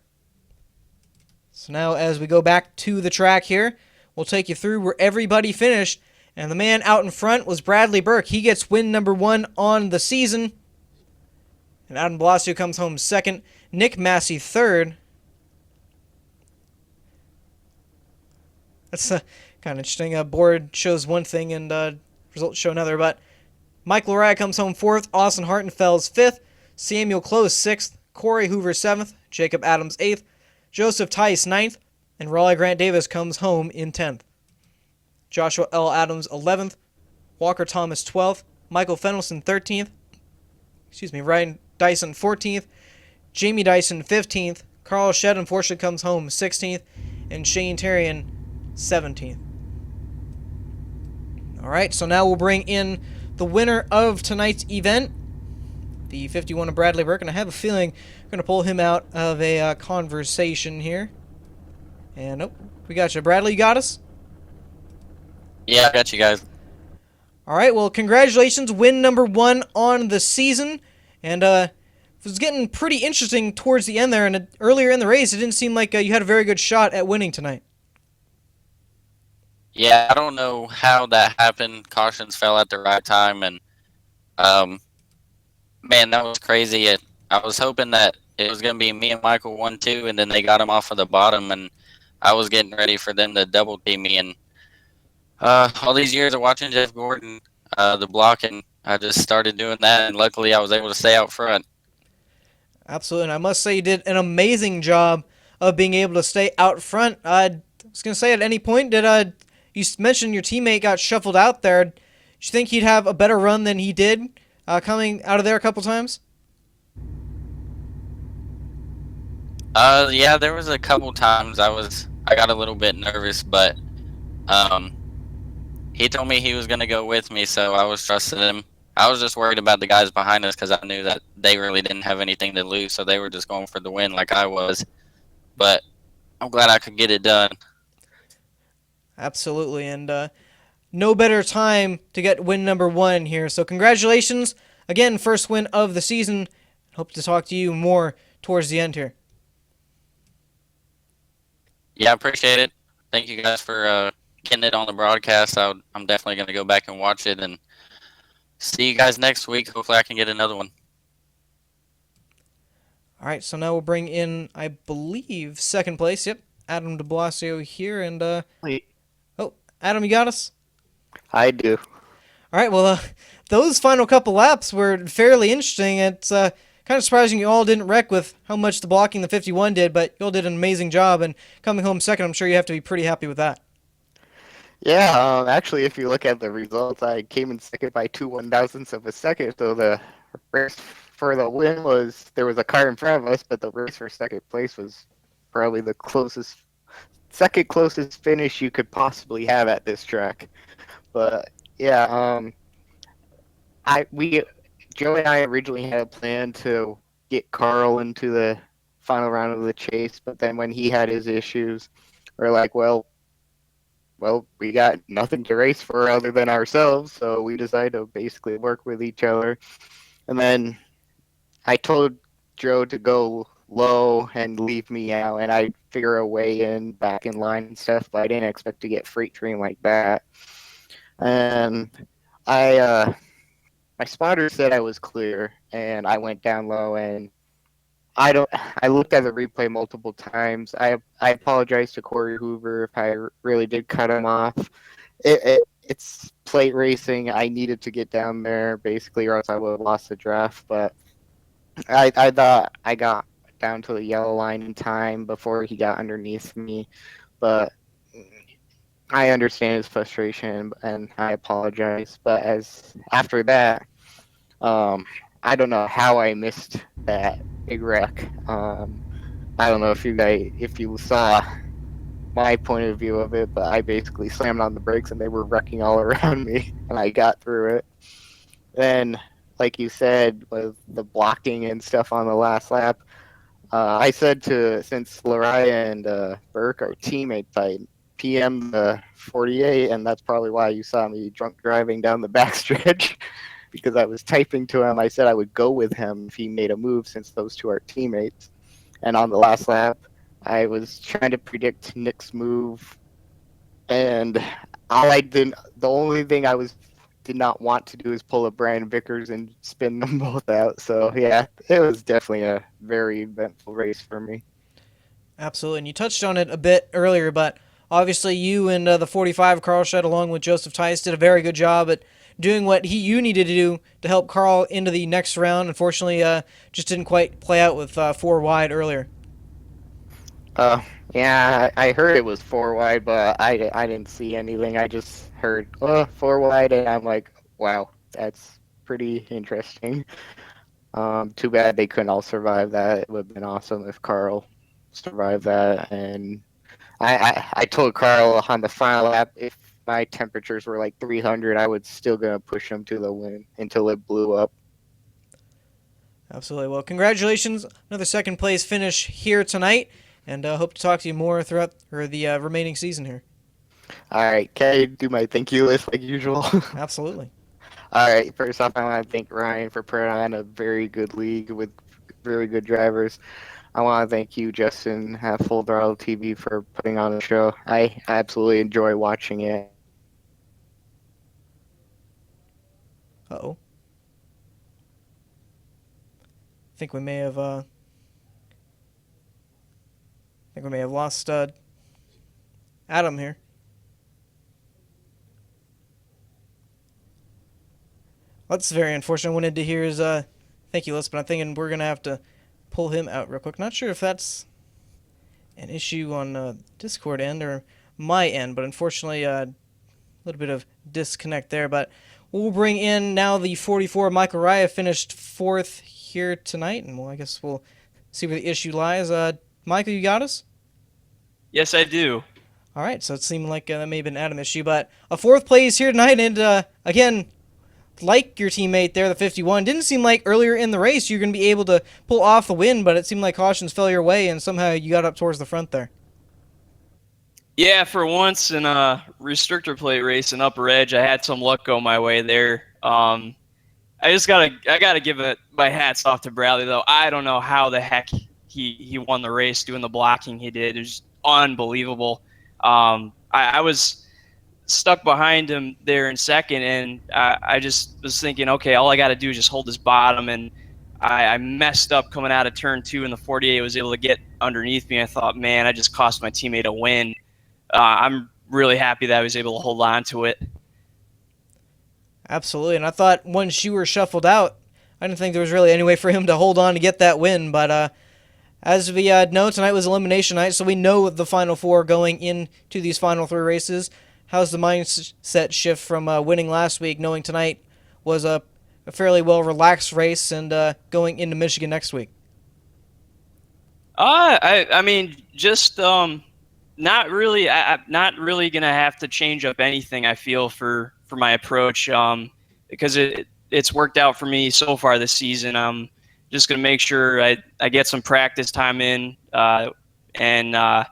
So now as we go back to the track here, we'll take you through where everybody finished, and the man out in front was Bradley Burke. He gets win number 1 on the season, and Adam Blasio comes home second. Nick Massey third. That's kind of interesting. Board shows one thing and results show another. But Michael Araya comes home fourth. Austin Hartenfeld's fifth. Samuel Close sixth. Corey Hoover seventh. Jacob Adams eighth. Joseph Tice ninth. And Raleigh Grant Davis comes home in 10th. Joshua L. Adams 11th. Walker Thomas 12th. Michael Fennelson 13th. Ryan Dyson 14th. Jamie Dyson 15th. Carl Shedd unfortunately comes home 16th. And Shane Terrian 17th. Alright, so now we'll bring in the winner of tonight's event, the 51 of Bradley Burke, and I have a feeling we're going to pull him out of a conversation here. And, oh, we got you. Bradley, you got us? Yeah, I got you guys. Alright, well, congratulations. Win number 1 on the season. And, it was getting pretty interesting towards the end there, and earlier in the race, it didn't seem like you had a very good shot at winning tonight. Yeah, I don't know how that happened. Cautions fell at the right time, and man, that was crazy. I was hoping that it was going to be me and Michael 1-2, and then they got him off of the bottom, and I was getting ready for them to double team me. And all these years of watching Jeff Gordon, the blocking, I just started doing that, and luckily I was able to stay out front. Absolutely, and I must say you did an amazing job of being able to stay out front. I was going to say, at any point, you mentioned your teammate got shuffled out there. Did you think he'd have a better run than he did coming out of there a couple times? Yeah, there was a couple times I got a little bit nervous, but he told me he was going to go with me, so I was trusting him. I was just worried about the guys behind us because I knew that they really didn't have anything to lose, so they were just going for the win like I was. But I'm glad I could get it done. Absolutely, and no better time to get win number 1 here. So congratulations. Again, first win of the season. Hope to talk to you more towards the end here. Yeah, I appreciate it. Thank you guys for getting it on the broadcast. I'm definitely going to go back and watch it, and see you guys next week. Hopefully I can get another one. All right, so now we'll bring in, I believe, second place. Yep, Adam de Blasio here, and Adam, you got us? I do. All right, well, those final couple laps were fairly interesting. It's kind of surprising you all didn't wreck with how much the blocking the 51 did, but you all did an amazing job, and coming home second, I'm sure you have to be pretty happy with that. Yeah, actually, if you look at the results, I came in second by 2/1000ths of a second, so the race for the win there was a car in front of us, but the race for second place was probably the second closest finish you could possibly have at this track. But yeah, Joey and I originally had a plan to get Carl into the final round of the chase, but then when he had his issues, we're like, well, we got nothing to race for other than ourselves, so we decided to basically work with each other. And then I told Joe to go low and leave me out, and I'd figure a way in back in line and stuff, but I didn't expect to get freight train like that. And my spotter said I was clear, and I went down low, and I looked at the replay multiple times. I apologize to Corey Hoover if I really did cut him off. It's plate racing. I needed to get down there basically, or else I would have lost the draft. But I thought I got down to the yellow line in time before he got underneath me. but I understand his frustration and I apologize. But as after that, I don't know how I missed that big wreck. I don't know if you saw my point of view of it, but I basically slammed on the brakes and they were wrecking all around me, and I got through it. Then, like you said, with the blocking and stuff on the last lap, I said since Lariah and Burke are teammates, I PM the 48, and that's probably why you saw me drunk driving down the backstretch because I was typing to him. I said I would go with him if he made a move since those two are teammates. And on the last lap, I was trying to predict Nick's move, and the only thing did not want to do is pull a Brian Vickers and spin them both out. So yeah, it was definitely a very eventful race for me. Absolutely, and you touched on it a bit earlier, but obviously you and the 45 Carl Schett, along with Joseph Tice, did a very good job at doing what you needed to do to help Carl into the next round. Unfortunately, just didn't quite play out with 4 wide earlier. Yeah, I heard it was 4 wide, but I didn't see anything. I just heard 4 wide, and I'm like, wow, that's pretty interesting. Too bad they couldn't all survive that. It would have been awesome if Carl survived that. And I told Carl on the final lap, if my temperatures were like 300, I would still gonna push him to the win until it blew up. Absolutely. Well, congratulations. Another second place finish here tonight, and hope to talk to you more throughout the remaining season here. All right, can I do my thank you list like usual? Absolutely. All right, first off, I want to thank Ryan for putting on a very good league with very good drivers. I want to thank you, Justin, at Full Throttle TV, for putting on the show. I absolutely enjoy watching it. Uh-oh. I think we may have lost Adam here. That's very unfortunate. I wanted to hear his thank you list, but I'm thinking we're gonna have to pull him out real quick. Not sure if that's an issue on Discord end or my end, but unfortunately a little bit of disconnect there. But we'll bring in now the 44. Michael Raya finished 4th here tonight, and I guess we'll see where the issue lies. Michael, you got us? Yes, I do. All right, so it seemed like that may have been an Adam issue, but a 4th place here tonight, and again, like your teammate there, the 51, didn't seem like earlier in the race you were going to be able to pull off the win, but it seemed like cautions fell your way, and somehow you got up towards the front there. Yeah, for once in a restrictor plate race in UpperEdge, I had some luck go my way there. I gotta give it my hats off to Bradley though. I don't know how the heck he won the race doing the blocking he did. It was unbelievable. I was stuck behind him there in second, and I just was thinking, okay, all I got to do is just hold this bottom, and I messed up coming out of turn 2, and the 48 was able to get underneath me. I thought, man, I just cost my teammate a win. I'm really happy that I was able to hold on to it. Absolutely, and I thought once you were shuffled out, I didn't think there was really any way for him to hold on to get that win, but as we know, tonight was elimination night, so we know the final 4 going into these final 3 races. How's the mindset shift from winning last week, knowing tonight was a fairly well-relaxed race, and going into Michigan next week? I mean, just not really. I'm not really gonna have to change up anything. I feel for my approach, because it's worked out for me so far this season. I'm just gonna make sure I get some practice time in, and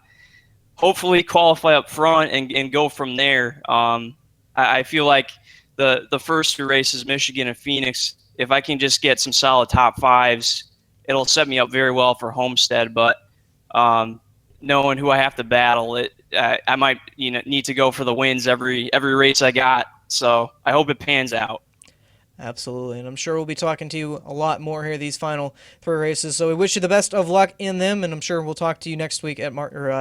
hopefully qualify up front and go from there. I feel like the first 2 races, Michigan and Phoenix, if I can just get some solid top 5s, it'll set me up very well for Homestead. But knowing who I have to battle, I might need to go for the wins every race I got. So I hope it pans out. Absolutely, and I'm sure we'll be talking to you a lot more here these final 3 races. So we wish you the best of luck in them, and I'm sure we'll talk to you next week at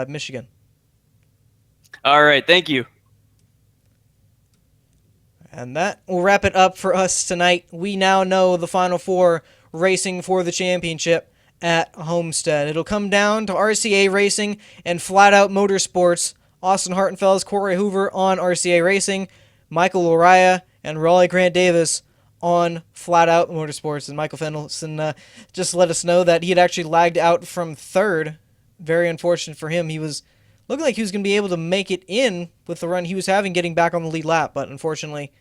Michigan. All right, thank you. And that will wrap it up for us tonight. We now know the final 4 racing for the championship at Homestead. It'll come down to RCA Racing and Flat Out Motorsports Austin Hartenfels, Corey Hoover on RCA Racing, Michael Loriah, and Raleigh Grant Davis on Flat Out Motorsports. And Michael Fendelson just let us know that he had actually lagged out from third. Very unfortunate for him. He was looking like he was going to be able to make it in with the run he was having getting back on the lead lap, but unfortunately,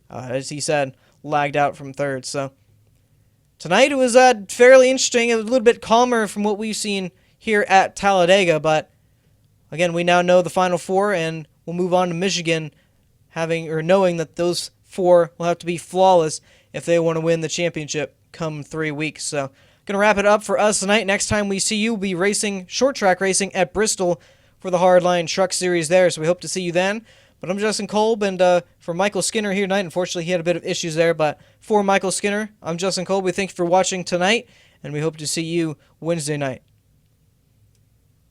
as he said, lagged out from third. So tonight it was fairly interesting, a little bit calmer from what we've seen here at Talladega, but again, we now know the Final Four, and we'll move on to Michigan, knowing that those four will have to be flawless if they want to win the championship come 3 weeks. So, going to wrap it up for us tonight. Next time we see you, we'll be racing short track racing at Bristol for the Hardline Truck Series there. So we hope to see you then. But I'm Justin Kolb, and for Michael Skinner here tonight, unfortunately he had a bit of issues there. But for Michael Skinner, I'm Justin Kolb. We thank you for watching tonight, and we hope to see you Wednesday night.